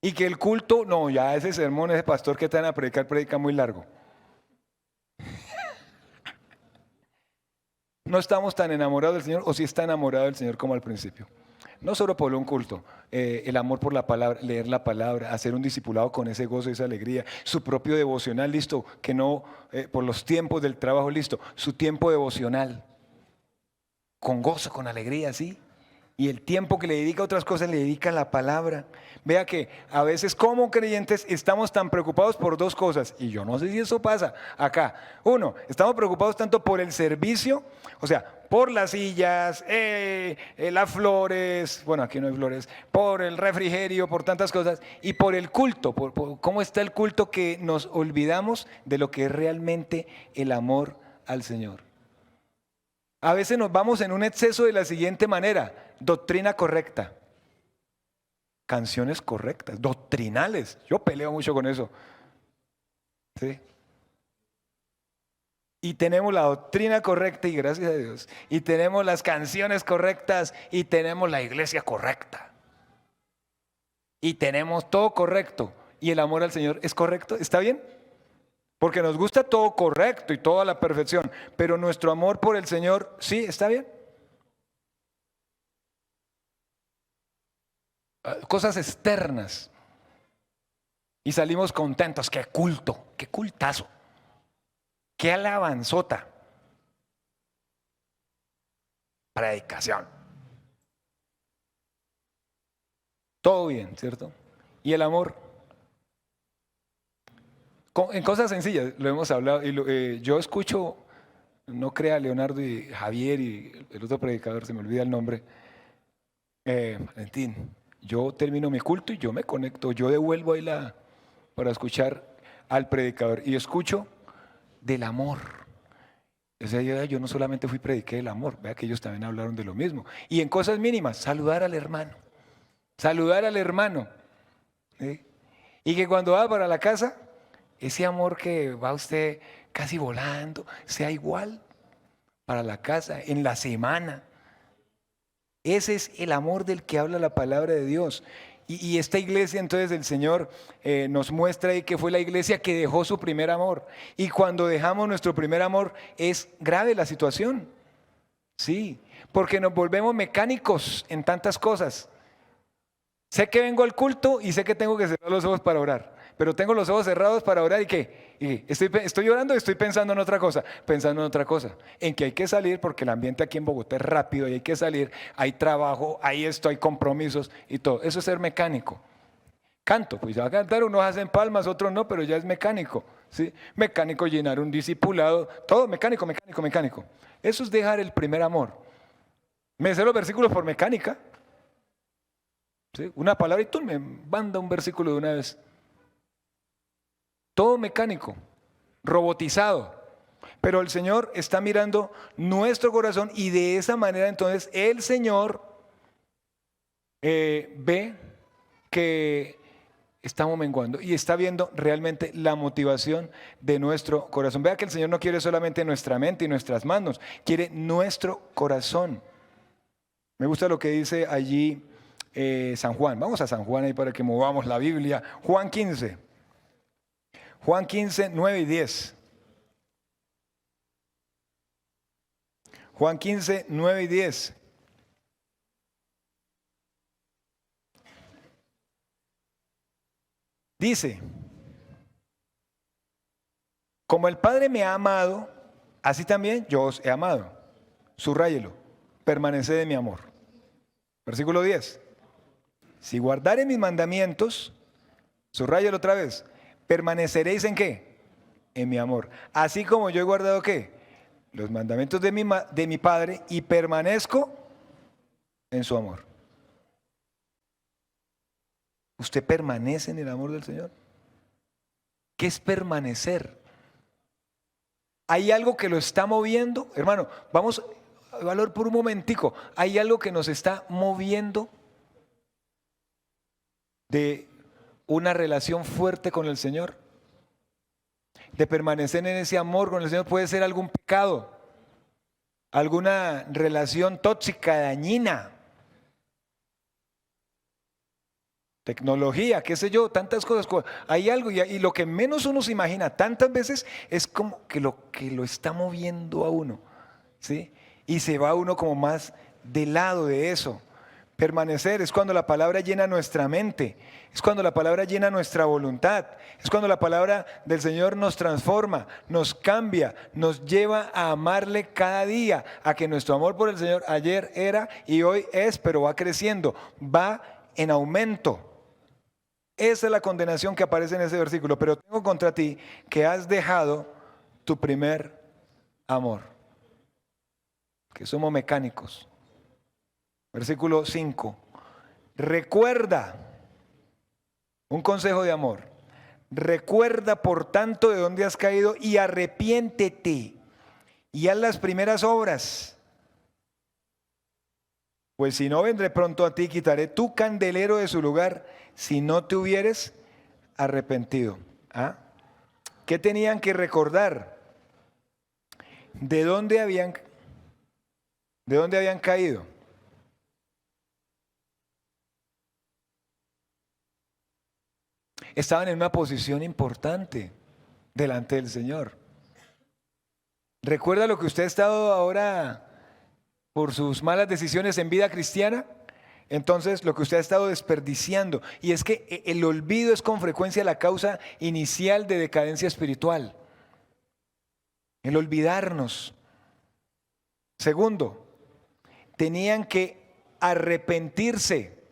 Speaker 1: Y que el culto, no, ya ese sermón, ese pastor que te van a predica muy largo. No estamos tan enamorados del Señor, o si está enamorado del Señor como al principio. No solo por un culto, el amor por la palabra, leer la palabra, hacer un discipulado con ese gozo y esa alegría, su propio devocional, listo, que no por los tiempos del trabajo, listo, su tiempo devocional. Con gozo, con alegría, ¿sí? Y el tiempo que le dedica a otras cosas, le dedica a la palabra. Vea que a veces como creyentes estamos tan preocupados por dos cosas, y yo no sé si eso pasa acá. Uno, estamos preocupados tanto por el servicio, o sea, por las sillas, las flores, bueno, aquí no hay flores, por el refrigerio, por tantas cosas, y por el culto, por cómo está el culto, que nos olvidamos de lo que es realmente el amor al Señor. A veces nos vamos en un exceso de la siguiente manera: doctrina correcta, canciones correctas, doctrinales. Yo peleo mucho con eso. ¿Sí? Y tenemos la doctrina correcta y gracias a Dios. Y tenemos las canciones correctas y tenemos la iglesia correcta. Y tenemos todo correcto. ¿Y el amor al Señor es correcto? ¿Está bien? Porque nos gusta todo correcto y toda la perfección, pero nuestro amor por el Señor, ¿sí? ¿Está bien? Cosas externas. Y salimos contentos. ¡Qué culto! ¡Qué cultazo! ¡Qué alabanzota! Predicación. Todo bien, ¿cierto? ¿Y el amor? En cosas sencillas, lo hemos hablado, y yo escucho, no crea, Leonardo y Javier y el otro predicador, se me olvida el nombre, Valentín, yo termino mi culto y yo me conecto, yo devuelvo ahí para escuchar al predicador y escucho del amor. Ese día yo no solamente fui y prediqué el amor, vea que ellos también hablaron de lo mismo. Y en cosas mínimas, saludar al hermano. ¿Sí? Y que cuando va para la casa, ese amor que va usted casi volando, sea igual para la casa, en la semana. Ese es el amor del que habla la palabra de Dios. Y esta iglesia, entonces, el Señor nos muestra ahí que fue la iglesia que dejó su primer amor. Y cuando dejamos nuestro primer amor, es grave la situación. Sí, porque nos volvemos mecánicos en tantas cosas. Sé que vengo al culto y sé que tengo que cerrar los ojos para orar. Pero tengo los ojos cerrados para orar y ¿qué? Y estoy orando y estoy pensando en otra cosa. En que hay que salir porque el ambiente aquí en Bogotá es rápido y hay que salir. Hay trabajo, hay esto, hay compromisos y todo. Eso es ser mecánico. Canto, pues va a cantar, unos hacen palmas, otros no, pero ya es mecánico. ¿Sí? Mecánico llenar un discipulado, todo mecánico. Eso es dejar el primer amor. Me sé los versículos por mecánica. ¿Sí? Una palabra y tú me manda un versículo de una vez. Todo mecánico, robotizado. Pero el Señor está mirando nuestro corazón y de esa manera entonces el Señor ve que estamos menguando y está viendo realmente la motivación de nuestro corazón. Vea que el Señor no quiere solamente nuestra mente y nuestras manos, quiere nuestro corazón. Me gusta lo que dice allí San Juan. Vamos a San Juan ahí para que movamos la Biblia. Juan 15, 9 y 10. Juan 15, 9 y 10. Dice, como el Padre me ha amado, así también yo os he amado. Subráyelo, permaneced en mi amor. Versículo 10. Si guardare mis mandamientos, subráyelo otra vez, permaneceréis ¿en qué? En mi amor. Así como yo he guardado ¿qué? Los mandamientos de mi Padre y permanezco en su amor. ¿Usted permanece en el amor del Señor? ¿Qué es permanecer? ¿Hay algo que lo está moviendo? Hermano, vamos a evaluar por un momentico. ¿Hay algo que nos está moviendo de una relación fuerte con el Señor? De permanecer en ese amor con el Señor. Puede ser algún pecado, alguna relación tóxica, dañina, tecnología, qué sé yo, tantas cosas. Hay algo y lo que menos uno se imagina tantas veces es como que lo está moviendo a uno, ¿sí? Y se va uno como más del lado de eso. Permanecer es cuando la palabra llena nuestra mente, es cuando la palabra llena nuestra voluntad, es cuando la palabra del Señor nos transforma, nos cambia, nos lleva a amarle cada día, a que nuestro amor por el Señor ayer era y hoy es, pero va creciendo, va en aumento. Esa es la condenación que aparece en ese versículo. Pero tengo contra ti que has dejado tu primer amor. Que somos mecánicos. Versículo 5. Recuerda, un consejo de amor. Recuerda por tanto de dónde has caído y arrepiéntete y haz las primeras obras. Pues si no, vendré pronto a ti y quitaré tu candelero de su lugar si no te hubieres arrepentido. ¿Ah? ¿Qué tenían que recordar? ¿De dónde habían caído? Estaban en una posición importante delante del Señor. ¿Recuerda lo que usted ha estado ahora por sus malas decisiones en vida cristiana? Entonces lo que usted ha estado desperdiciando, y es que el olvido es con frecuencia la causa inicial de decadencia espiritual. El olvidarnos. Segundo, tenían que arrepentirse.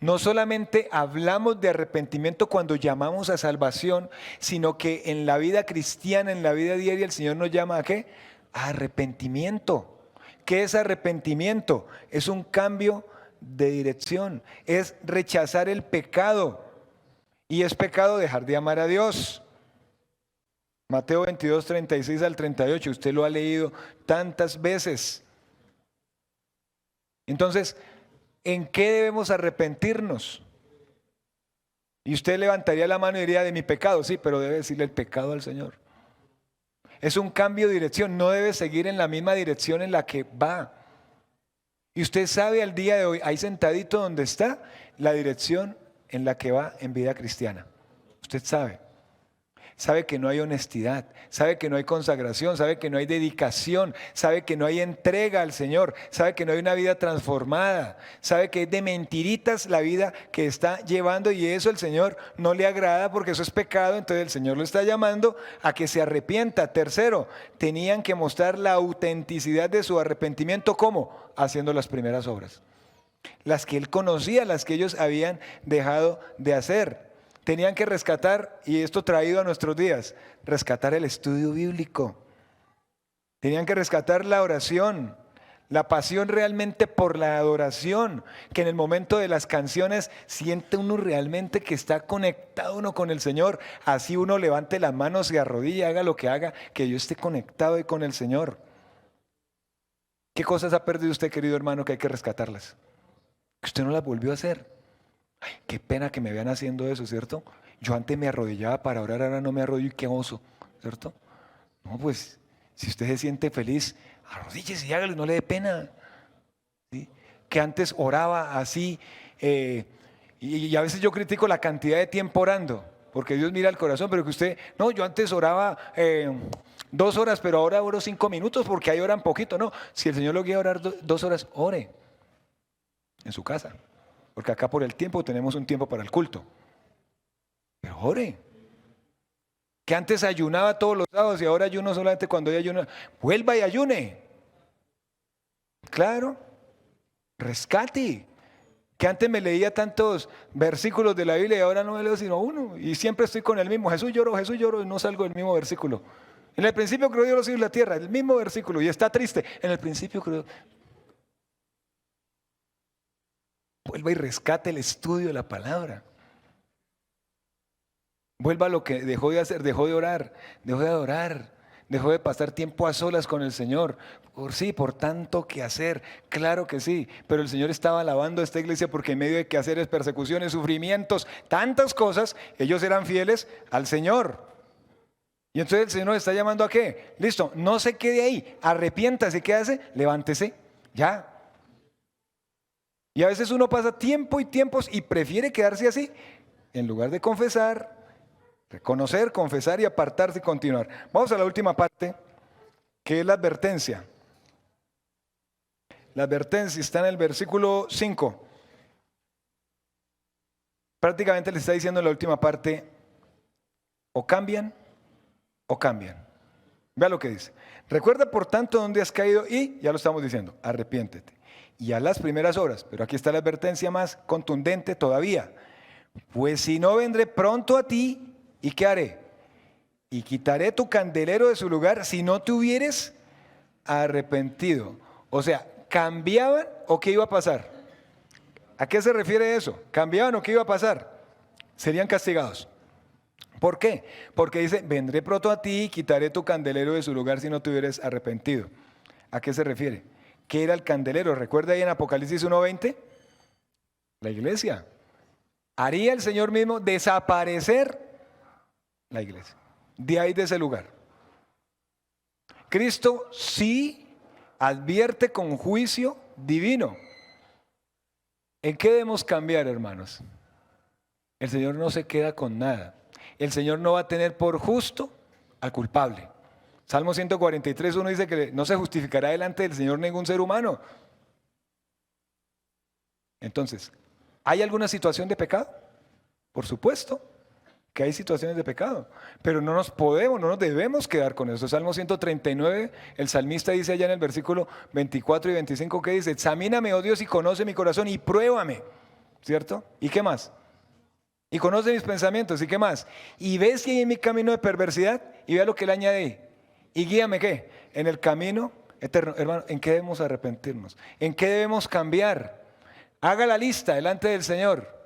Speaker 1: No solamente hablamos de arrepentimiento cuando llamamos a salvación, sino que en la vida cristiana, en la vida diaria, el Señor nos llama ¿a qué? A arrepentimiento. ¿Qué es arrepentimiento? Es un cambio de dirección, es rechazar el pecado. Y es pecado dejar de amar a Dios. Mateo 22, 36 al 38, usted lo ha leído tantas veces. Entonces, ¿en qué debemos arrepentirnos? Y usted levantaría la mano y diría: de mi pecado, sí, pero debe decirle el pecado al Señor. Es un cambio de dirección, no debe seguir en la misma dirección en la que va. Y usted sabe al día de hoy, ahí sentadito donde está, la dirección en la que va en vida cristiana. Usted sabe. Sabe que no hay honestidad, sabe que no hay consagración, sabe que no hay dedicación, sabe que no hay entrega al Señor, sabe que no hay una vida transformada, sabe que es de mentiritas la vida que está llevando, y eso el Señor no le agrada porque eso es pecado. Entonces el Señor lo está llamando a que se arrepienta. Tercero, tenían que mostrar la autenticidad de su arrepentimiento. ¿Cómo? Haciendo las primeras obras, las que él conocía, las que ellos habían dejado de hacer. Tenían que rescatar, y esto traído a nuestros días, rescatar el estudio bíblico. Tenían que rescatar la oración, la pasión realmente por la adoración, que en el momento de las canciones siente uno realmente que está conectado uno con el Señor. Así uno levante las manos, se arrodille, haga lo que haga, que yo esté conectado con el Señor. ¿Qué cosas ha perdido usted, querido hermano, que hay que rescatarlas? Que usted no las volvió a hacer. Ay, qué pena que me vean haciendo eso, ¿cierto? Yo antes me arrodillaba para orar, ahora no me arrodillo, y qué oso, ¿cierto? No, pues, si usted se siente feliz, arrodíllese y hágalo, no le dé pena. ¿Sí? Que antes oraba así, y a veces yo critico la cantidad de tiempo orando, porque Dios mira el corazón, pero que usted, no, yo antes oraba 2 horas, pero ahora oro 5 minutos, porque ahí oran poquito. No, si el Señor lo guía a orar 2 horas, ore en su casa. Porque acá por el tiempo tenemos un tiempo para el culto. Pero ore. Que antes ayunaba todos los sábados y ahora ayuno solamente cuando hay ayuno. Vuelva y ayune. Claro. Rescate. Que antes me leía tantos versículos de la Biblia y ahora no me leo sino uno. Y siempre estoy con el mismo. Jesús lloró, y no salgo del mismo versículo. En el principio creó Dios los cielos y la tierra. El mismo versículo. Y está triste. En el principio creó. Vuelva y rescate el estudio de la palabra. Vuelva a lo que dejó de hacer, dejó de orar, dejó de adorar, dejó de pasar tiempo a solas con el Señor. Por tanto que hacer, claro que sí, pero el Señor estaba alabando a esta iglesia porque en medio de quehaceres, persecuciones, sufrimientos, tantas cosas, ellos eran fieles al Señor. Y entonces el Señor nos está llamando ¿a qué? Listo, no se quede ahí, arrepiéntase. ¿Qué hace? Levántese, ya. Y a veces uno pasa tiempo y tiempos y prefiere quedarse así, en lugar de confesar, reconocer, confesar y apartarse y continuar. Vamos a la última parte, que es la advertencia. La advertencia está en el versículo 5. Prácticamente le está diciendo en la última parte, o cambian o cambian. Vea lo que dice. Recuerda por tanto dónde has caído y, ya lo estamos diciendo, arrepiéntete. Y a las primeras obras, pero aquí está la advertencia más contundente todavía. Pues si no, vendré pronto a ti, ¿y qué haré? Y quitaré tu candelero de su lugar si no te hubieres arrepentido. O sea, ¿cambiaban o qué iba a pasar? ¿A qué se refiere eso? ¿Cambiaban o qué iba a pasar? Serían castigados. ¿Por qué? Porque dice, vendré pronto a ti y quitaré tu candelero de su lugar si no te hubieres arrepentido. ¿A qué se refiere? ¿Qué era el candelero? ¿Recuerda ahí en Apocalipsis 1:20? La iglesia. Haría el Señor mismo desaparecer la iglesia. De ahí, de ese lugar. Cristo sí advierte con juicio divino. ¿En qué debemos cambiar, hermanos? El Señor no se queda con nada. El Señor no va a tener por justo al culpable. Salmo 143:1 dice que no se justificará delante del Señor ningún ser humano. Entonces, ¿hay alguna situación de pecado? Por supuesto que hay situaciones de pecado, pero no nos debemos quedar con eso. Salmo 139, el salmista dice allá en el versículo 24 y 25 que dice, examíname, oh Dios, y conoce mi corazón y pruébame, ¿cierto? ¿Y qué más? Y conoce mis pensamientos, ¿y qué más? Y ves que hay en mi camino de perversidad, y vea lo que le añade. Y guíame, ¿qué? En el camino eterno. Hermano, ¿en qué debemos arrepentirnos? ¿En qué debemos cambiar? Haga la lista delante del Señor.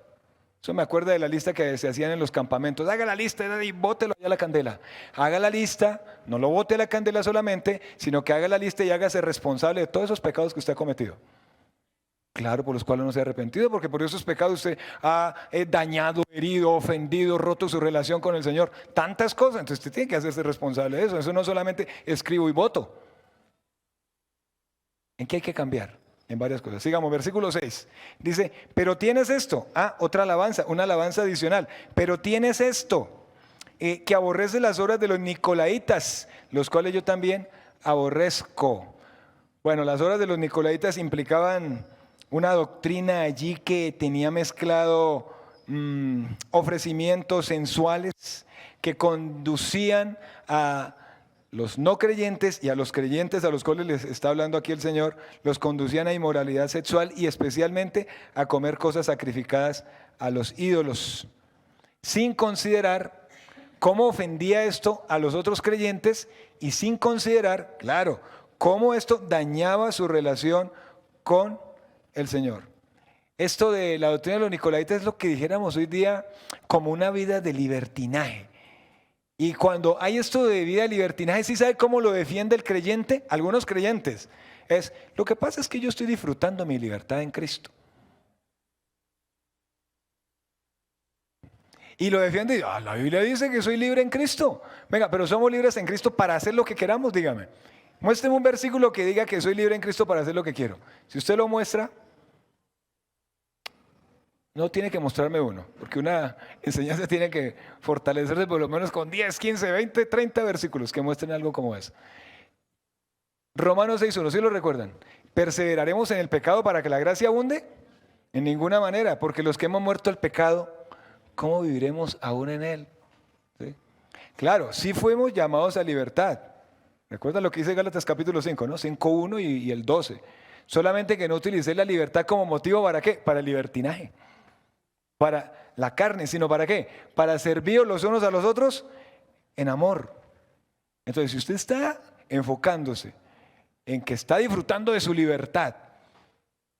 Speaker 1: Eso me acuerda de la lista que se hacían en los campamentos. Haga la lista y bótelo a la candela. Haga la lista, no lo bote a la candela solamente, sino que haga la lista y hágase responsable de todos esos pecados que usted ha cometido. Claro, por los cuales no se ha arrepentido, porque por esos pecados usted ha dañado, herido, ofendido, roto su relación con el Señor. Tantas cosas, entonces usted tiene que hacerse responsable de eso. Eso no solamente escribo y voto. ¿En qué hay que cambiar? En varias cosas. Sigamos, versículo 6. Dice, pero tienes esto. Otra alabanza, una alabanza adicional. Pero tienes esto, que aborrece las obras de los nicolaitas, los cuales yo también aborrezco. Bueno, las obras de los nicolaitas implicaban una doctrina allí que tenía mezclado ofrecimientos sensuales que conducían a los no creyentes y a los creyentes a los cuales les está hablando aquí el Señor, los conducían a inmoralidad sexual y especialmente a comer cosas sacrificadas a los ídolos, sin considerar cómo ofendía esto a los otros creyentes y sin considerar, claro, cómo esto dañaba su relación con el Señor. Esto de la doctrina de los nicolaitas es lo que dijéramos hoy día como una vida de libertinaje. Y cuando hay esto de vida de libertinaje, ¿sí sabe cómo lo defiende el creyente? Algunos creyentes. Lo que pasa es que yo estoy disfrutando mi libertad en Cristo. Y lo defiende, la Biblia dice que soy libre en Cristo. Venga, pero somos libres en Cristo para hacer lo que queramos, dígame. Muéstreme un versículo que diga que soy libre en Cristo para hacer lo que quiero. Si usted lo muestra, no tiene que mostrarme uno, porque una enseñanza tiene que fortalecerse por lo menos con 10, 15, 20, 30 versículos que muestren algo como eso. Romanos 6:1, ¿sí lo recuerdan? ¿Perseveraremos en el pecado para que la gracia abunde? En ninguna manera, porque los que hemos muerto al pecado, ¿cómo viviremos aún en él? ¿Sí? Claro, sí fuimos llamados a libertad. ¿Recuerdan lo que dice Gálatas capítulo 5, ¿no? 5:1 y el 12. Solamente que no utilicé la libertad como motivo ¿para qué? Para el libertinaje. Para la carne, sino ¿para qué? Para servir los unos a los otros en amor. Entonces, si usted está enfocándose en que está disfrutando de su libertad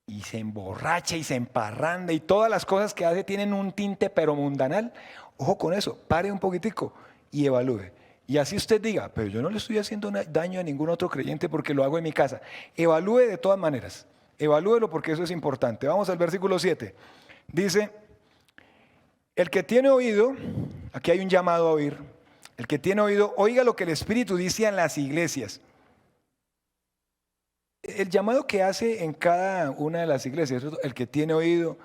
Speaker 1: y se emborracha y se emparranda y todas las cosas que hace tienen un tinte pero mundanal, ojo con eso, pare un poquitico y evalúe. Y así usted diga, pero yo no le estoy haciendo daño a ningún otro creyente porque lo hago en mi casa. Evalúe de todas maneras, evalúelo porque eso es importante. Vamos al versículo 7. Dice, el que tiene oído, aquí hay un llamado a oír, el que tiene oído, oiga lo que el Espíritu dice en las iglesias. El llamado que hace en cada una de las iglesias, el que tiene oído,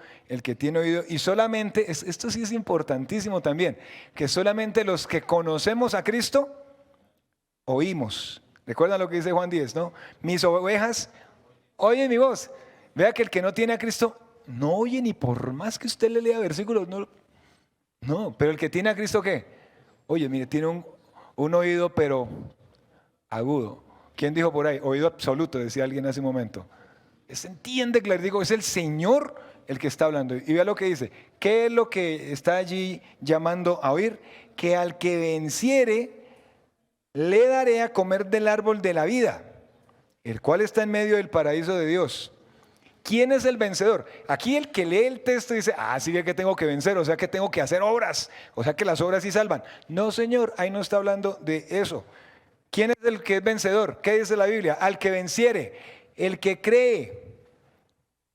Speaker 1: y solamente, esto sí es importantísimo también, que solamente los que conocemos a Cristo, oímos. ¿Recuerdan lo que dice Juan 10, no? Mis ovejas oyen mi voz. Vea que el que no tiene a Cristo, no oye ni por más que usted le lea versículos, no, pero el que tiene a Cristo, ¿qué? Oye, mire, tiene un oído pero agudo. ¿Quién dijo por ahí? Oído absoluto, decía alguien hace un momento. Se entiende que les digo, es el Señor el que está hablando. Y vea lo que dice. ¿Qué es lo que está allí llamando a oír? Que al que venciere, le daré a comer del árbol de la vida, el cual está en medio del paraíso de Dios. ¿Quién es el vencedor? Aquí el que lee el texto dice, sí que tengo que vencer, o sea que tengo que hacer obras, o sea que las obras sí salvan. No, Señor, ahí no está hablando de eso. ¿Quién es el que es vencedor? ¿Qué dice la Biblia? Al que venciere, el que cree.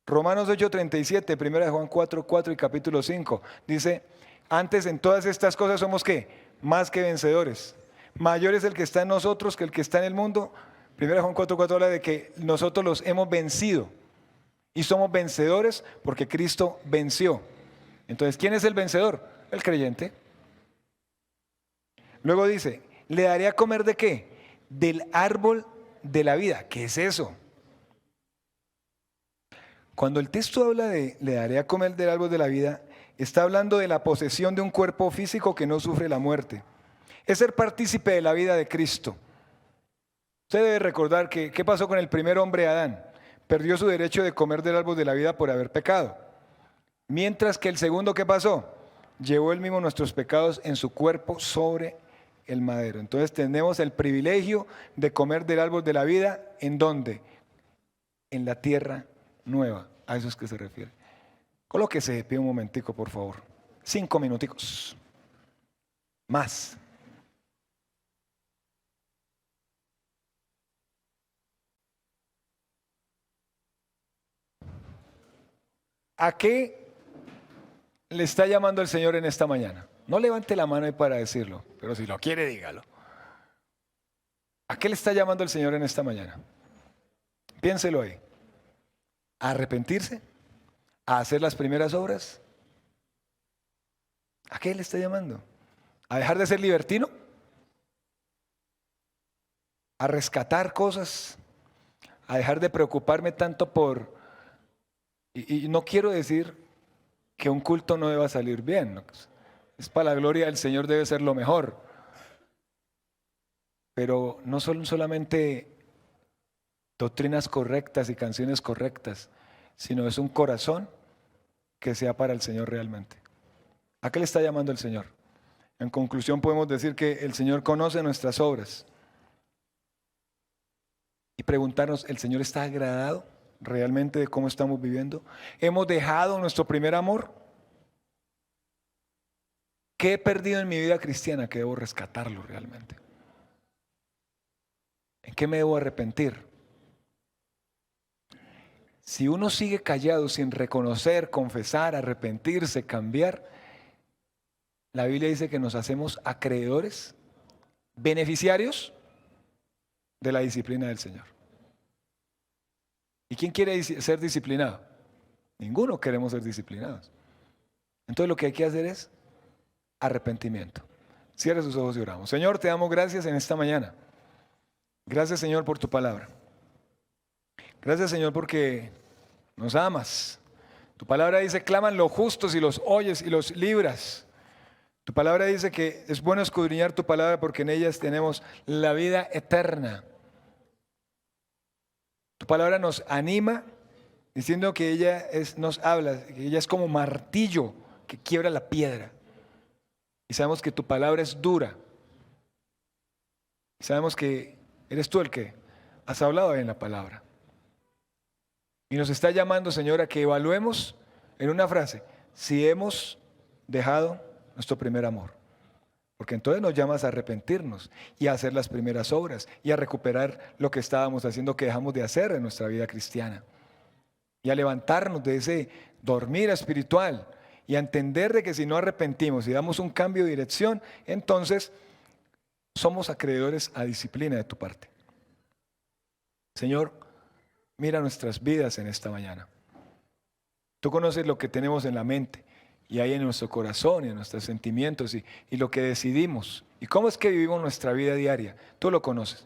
Speaker 1: Romanos 8:37, 1 Juan 4:4 y capítulo 5. Dice, antes en todas estas cosas somos ¿qué? Más que vencedores. Mayor es el que está en nosotros que el que está en el mundo. 1 Juan 4:4 habla de que nosotros los hemos vencido. Y somos vencedores porque Cristo venció. Entonces, ¿quién es el vencedor? El creyente. Luego dice, ¿le daré a comer de qué? Del árbol de la vida. ¿Qué es eso? Cuando el texto habla de le daré a comer del árbol de la vida, está hablando de la posesión de un cuerpo físico que no sufre la muerte. Es ser partícipe de la vida de Cristo. Usted debe recordar que ¿qué pasó con el primer hombre, Adán? Perdió su derecho de comer del árbol de la vida por haber pecado. Mientras que el segundo, ¿qué pasó? Llevó él mismo nuestros pecados en su cuerpo sobre el madero. Entonces tenemos el privilegio de comer del árbol de la vida. ¿En dónde? En la tierra nueva. A eso es que se refiere. Colóquese de pie un momentico, por favor. 5 minuticos. Más. ¿A qué le está llamando el Señor en esta mañana? No levante la mano ahí para decirlo, pero si lo quiere, dígalo. ¿A qué le está llamando el Señor en esta mañana? Piénselo ahí. ¿A arrepentirse? ¿A hacer las primeras obras? ¿A qué le está llamando? ¿A dejar de ser libertino? ¿A rescatar cosas? ¿A dejar de preocuparme tanto por... Y no quiero decir que un culto no deba salir bien. Es para la gloria del Señor, debe ser lo mejor. Pero no son solamente doctrinas correctas y canciones correctas, sino es un corazón que sea para el Señor realmente. ¿A qué le está llamando el Señor? En conclusión podemos decir que el Señor conoce nuestras obras y preguntarnos, ¿el Señor está agradado realmente de cómo estamos viviendo? ¿Hemos dejado nuestro primer amor? ¿Qué he perdido en mi vida cristiana que debo rescatarlo realmente? ¿En qué me debo arrepentir? Si uno sigue callado sin reconocer, confesar, arrepentirse, cambiar, la Biblia dice que nos hacemos acreedores, beneficiarios de la disciplina del Señor. ¿Y quién quiere ser disciplinado? Ninguno queremos ser disciplinados. Entonces lo que hay que hacer es arrepentimiento. Cierre sus ojos y oramos. Señor, te damos gracias en esta mañana. Gracias, Señor, por tu palabra. Gracias, Señor, porque nos amas. Tu palabra dice, claman los justos y los oyes y los libras. Tu palabra dice que es bueno escudriñar tu palabra porque en ellas tenemos la vida eterna. Tu palabra nos anima diciendo que nos habla, que ella es como martillo que quiebra la piedra. Y sabemos que tu palabra es dura. Y sabemos que eres tú el que has hablado en la palabra. Y nos está llamando, Señor, a que evaluemos en una frase si hemos dejado nuestro primer amor. Porque entonces nos llamas a arrepentirnos y a hacer las primeras obras y a recuperar lo que estábamos haciendo que dejamos de hacer en nuestra vida cristiana. Y a levantarnos de ese dormir espiritual y a entender de que si no arrepentimos y damos un cambio de dirección, entonces somos acreedores a disciplina de tu parte. Señor, mira nuestras vidas en esta mañana. Tú conoces lo que tenemos en la mente y hay en nuestro corazón y en nuestros sentimientos y lo que decidimos. ¿Y cómo es que vivimos nuestra vida diaria? Tú lo conoces.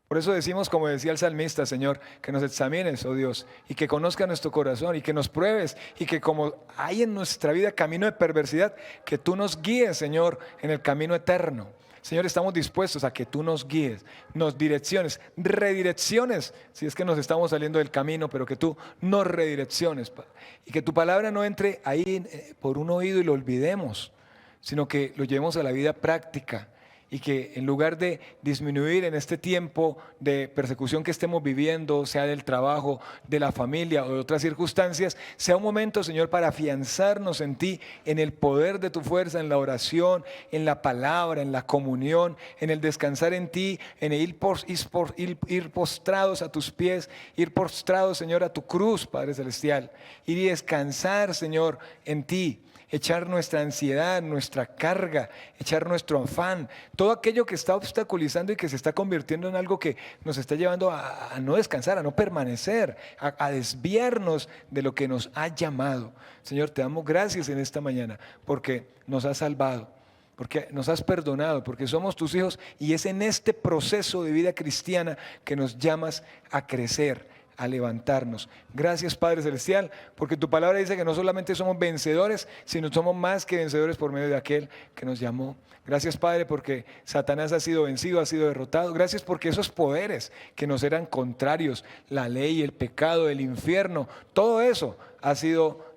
Speaker 1: Por eso decimos, como decía el salmista, Señor, que nos examines, oh Dios, y que conozca nuestro corazón y que nos pruebes y que como hay en nuestra vida camino de perversidad, que tú nos guíes, Señor, en el camino eterno. Señor, estamos dispuestos a que tú nos guíes, nos direcciones, redirecciones, si es que nos estamos saliendo del camino, pero que tú nos redirecciones, y que tu palabra no entre ahí por un oído y lo olvidemos, sino que lo llevemos a la vida práctica. Y que en lugar de disminuir en este tiempo de persecución que estemos viviendo, sea del trabajo, de la familia o de otras circunstancias, sea un momento, Señor, para afianzarnos en ti, en el poder de tu fuerza, en la oración, en la palabra, en la comunión, en el descansar en ti, en el ir postrados a tus pies, ir postrados, Señor, a tu cruz, Padre Celestial, ir y descansar, Señor, en ti. Echar nuestra ansiedad, nuestra carga, echar nuestro afán, todo aquello que está obstaculizando y que se está convirtiendo en algo que nos está llevando a no descansar, a no permanecer, a desviarnos de lo que nos ha llamado. Señor, te damos gracias en esta mañana porque nos has salvado, porque nos has perdonado, porque somos tus hijos y es en este proceso de vida cristiana que nos llamas a crecer, a levantarnos. Gracias, Padre Celestial, porque tu palabra dice que no solamente somos vencedores, sino somos más que vencedores por medio de aquel que nos llamó. Gracias, Padre, porque Satanás ha sido vencido, ha sido derrotado. Gracias porque esos poderes que nos eran contrarios, la ley, el pecado, el infierno, todo eso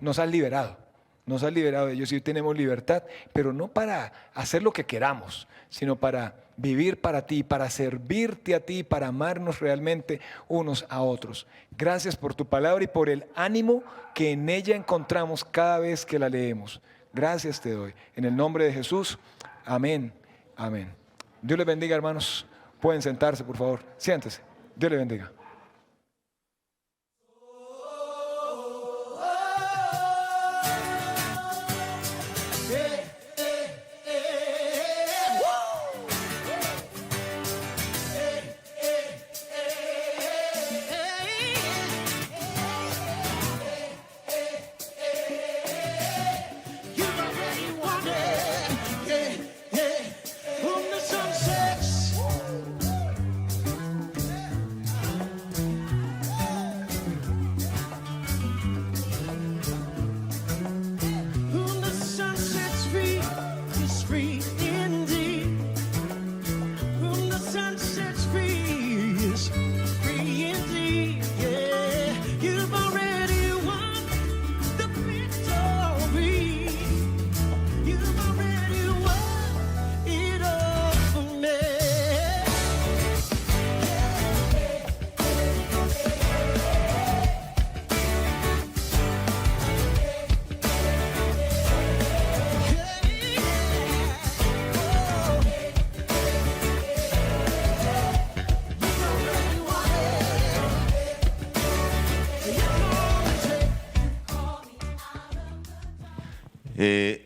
Speaker 1: nos ha liberado. Nos ha liberado de ellos y hoy tenemos libertad, pero no para hacer lo que queramos, sino para vivir para ti, para servirte a ti, para amarnos realmente unos a otros. Gracias por tu palabra y por el ánimo que en ella encontramos cada vez que la leemos. Gracias te doy. En el nombre de Jesús, amén, amén. Dios les bendiga, hermanos. Pueden sentarse, por favor. Siéntese. Dios les bendiga.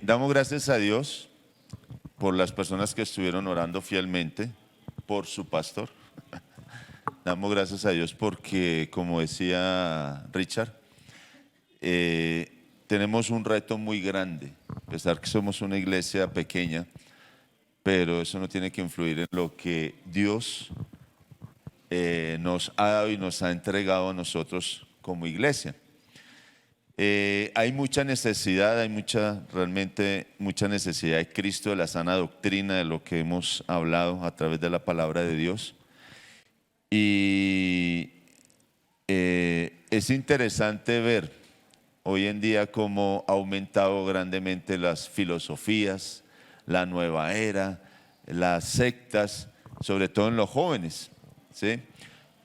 Speaker 2: Damos gracias a Dios por las personas que estuvieron orando fielmente por su pastor. Damos gracias a Dios porque, como decía Richard, tenemos un reto muy grande, a pesar que somos una iglesia pequeña, pero eso no tiene que influir en lo que Dios nos ha dado y nos ha entregado a nosotros como iglesia. Hay mucha necesidad, realmente mucha necesidad de Cristo, de la sana doctrina, de lo que hemos hablado a través de la palabra de Dios. Y es interesante ver hoy en día cómo ha aumentado grandemente las filosofías, la nueva era, las sectas, sobre todo en los jóvenes, ¿sí?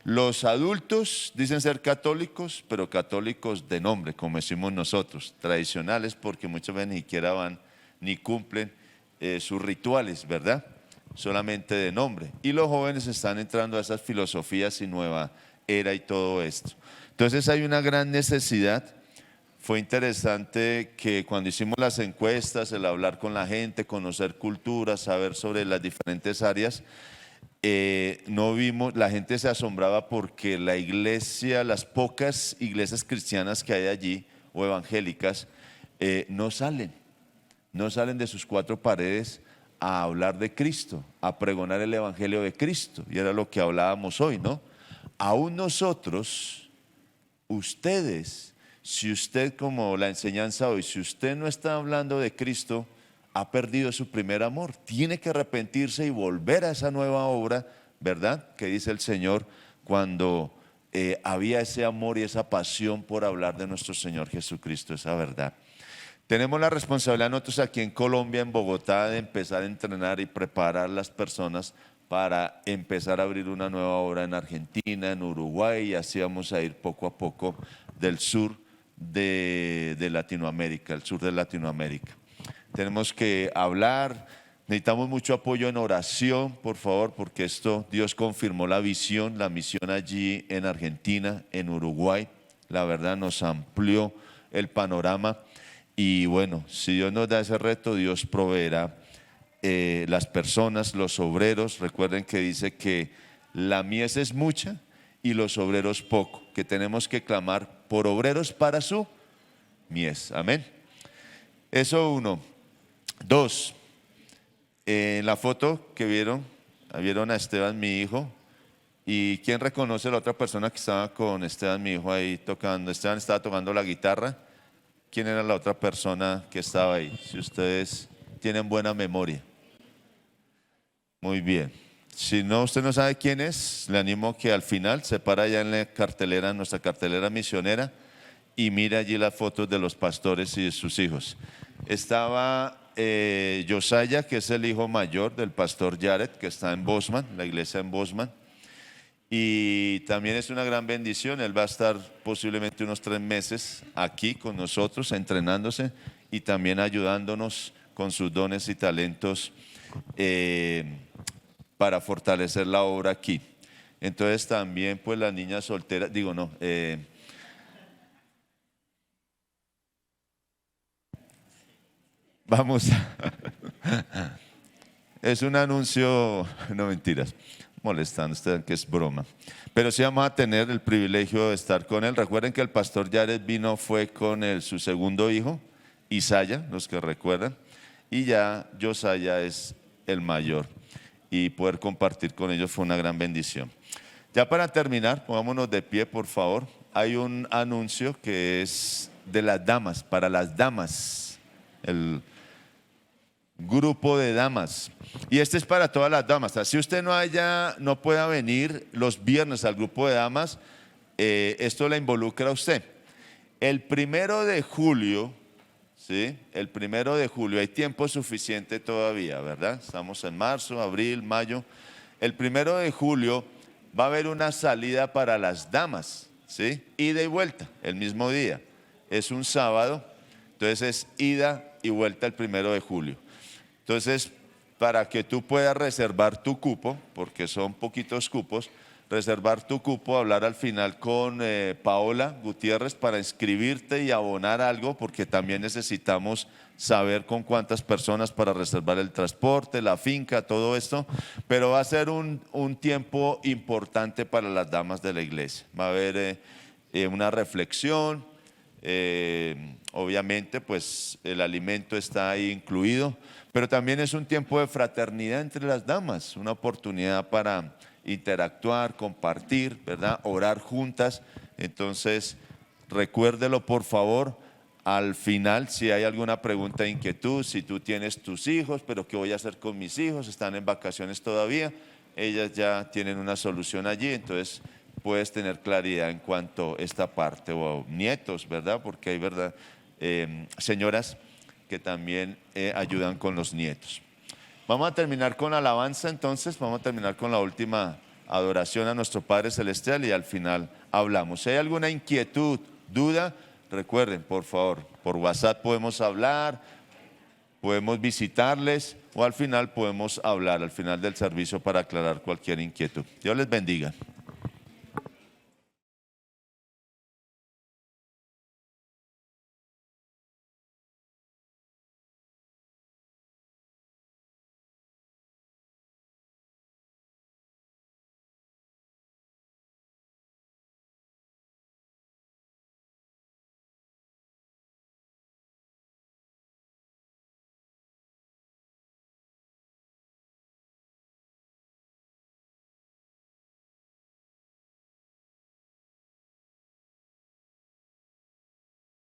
Speaker 2: Los adultos dicen ser católicos, pero católicos de nombre, como decimos nosotros, tradicionales, porque muchas veces ni siquiera van ni cumplen sus rituales, ¿verdad? Solamente de nombre. Y los jóvenes están entrando a esas filosofías y nueva era y todo esto. Entonces hay una gran necesidad. Fue interesante que cuando hicimos las encuestas, el hablar con la gente, conocer culturas, saber sobre las diferentes áreas, no vimos, la gente se asombraba porque la iglesia, las pocas iglesias cristianas que hay allí o evangélicas, no salen de sus cuatro paredes a hablar de Cristo, a pregonar el evangelio de Cristo. Y era lo que hablábamos hoy, ¿no? Aún nosotros, ustedes, si usted, como la enseñanza hoy, si usted no está hablando de Cristo, ha perdido su primer amor. Tiene que arrepentirse y volver a esa nueva obra, ¿verdad? Que dice el Señor cuando había ese amor y esa pasión por hablar de nuestro Señor Jesucristo, esa verdad. Tenemos la responsabilidad nosotros aquí en Colombia, en Bogotá, de empezar a entrenar y preparar las personas para empezar a abrir una nueva obra en Argentina, en Uruguay, y así vamos a ir poco a poco del sur de Latinoamérica, el sur de Latinoamérica. Tenemos que hablar, necesitamos mucho apoyo en oración, por favor, porque esto, Dios confirmó la visión, la misión allí en Argentina, en Uruguay. La verdad nos amplió el panorama y bueno, si Dios nos da ese reto, Dios proveerá las personas, los obreros. Recuerden que dice que la mies es mucha y los obreros poco, que tenemos que clamar por obreros para su mies. Amén. Eso uno. Dos, en la foto que vieron a Esteban, mi hijo. ¿Y quién reconoce a la otra persona que estaba con Esteban, mi hijo, ahí tocando? Esteban estaba tocando la guitarra. ¿Quién era la otra persona que estaba ahí? Si ustedes tienen buena memoria. Muy bien. Si no, usted no sabe quién es, le animo que al final se para allá en la cartelera, nuestra cartelera misionera, y mira allí las fotos de los pastores y de sus hijos. Estaba Josiah, que es el hijo mayor del pastor Jared, que está en Bosman, la iglesia en Bosman. Y también es una gran bendición. Él va a estar posiblemente unos 3 meses aquí con nosotros, entrenándose y también ayudándonos con sus dones y talentos para fortalecer la obra aquí. Entonces también pues las niñas solteras, vamos, es un anuncio, no mentiras, molestando, ustedes que es broma. Pero sí vamos a tener el privilegio de estar con él. Recuerden que el pastor Jared vino, fue con su segundo hijo, Isaiah, los que recuerdan, y ya Josiah es el mayor. Y poder compartir con ellos fue una gran bendición. Ya para terminar, pongámonos de pie, por favor. Hay un anuncio que es de las damas, para las damas. El grupo de damas. Y este es para todas las damas. Si usted no pueda venir los viernes al grupo de damas, esto la involucra a usted. El 1 de julio, ¿sí? El 1 de julio, hay tiempo suficiente todavía, ¿verdad? Estamos en marzo, abril, mayo. El 1 de julio va a haber una salida para las damas, ¿sí? Ida y vuelta, el mismo día. Es un sábado, entonces es ida y vuelta el 1 de julio. Entonces, para que tú puedas reservar tu cupo, porque son poquitos cupos, reservar tu cupo, hablar al final con Paola Gutiérrez para inscribirte y abonar algo, porque también necesitamos saber con cuántas personas para reservar el transporte, la finca, todo esto, pero va a ser un tiempo importante para las damas de la iglesia. Va a haber una reflexión, obviamente pues el alimento está ahí incluido, pero también es un tiempo de fraternidad entre las damas, una oportunidad para interactuar, compartir, ¿verdad? Orar juntas. Entonces, recuérdelo por favor. Al final, si hay alguna pregunta, inquietud, si tú tienes tus hijos, pero ¿qué voy a hacer con mis hijos? Están en vacaciones todavía, ellas ya tienen una solución allí, entonces puedes tener claridad en cuanto a esta parte, o nietos, ¿verdad? Porque hay, ¿verdad? Señoras que también ayudan con los nietos. Vamos a terminar con alabanza entonces, vamos a terminar con la última adoración a nuestro Padre Celestial y al final hablamos. Si hay alguna inquietud, duda, recuerden, por favor, por WhatsApp podemos hablar, podemos visitarles o al final podemos hablar, al final del servicio para aclarar cualquier inquietud. Dios les bendiga.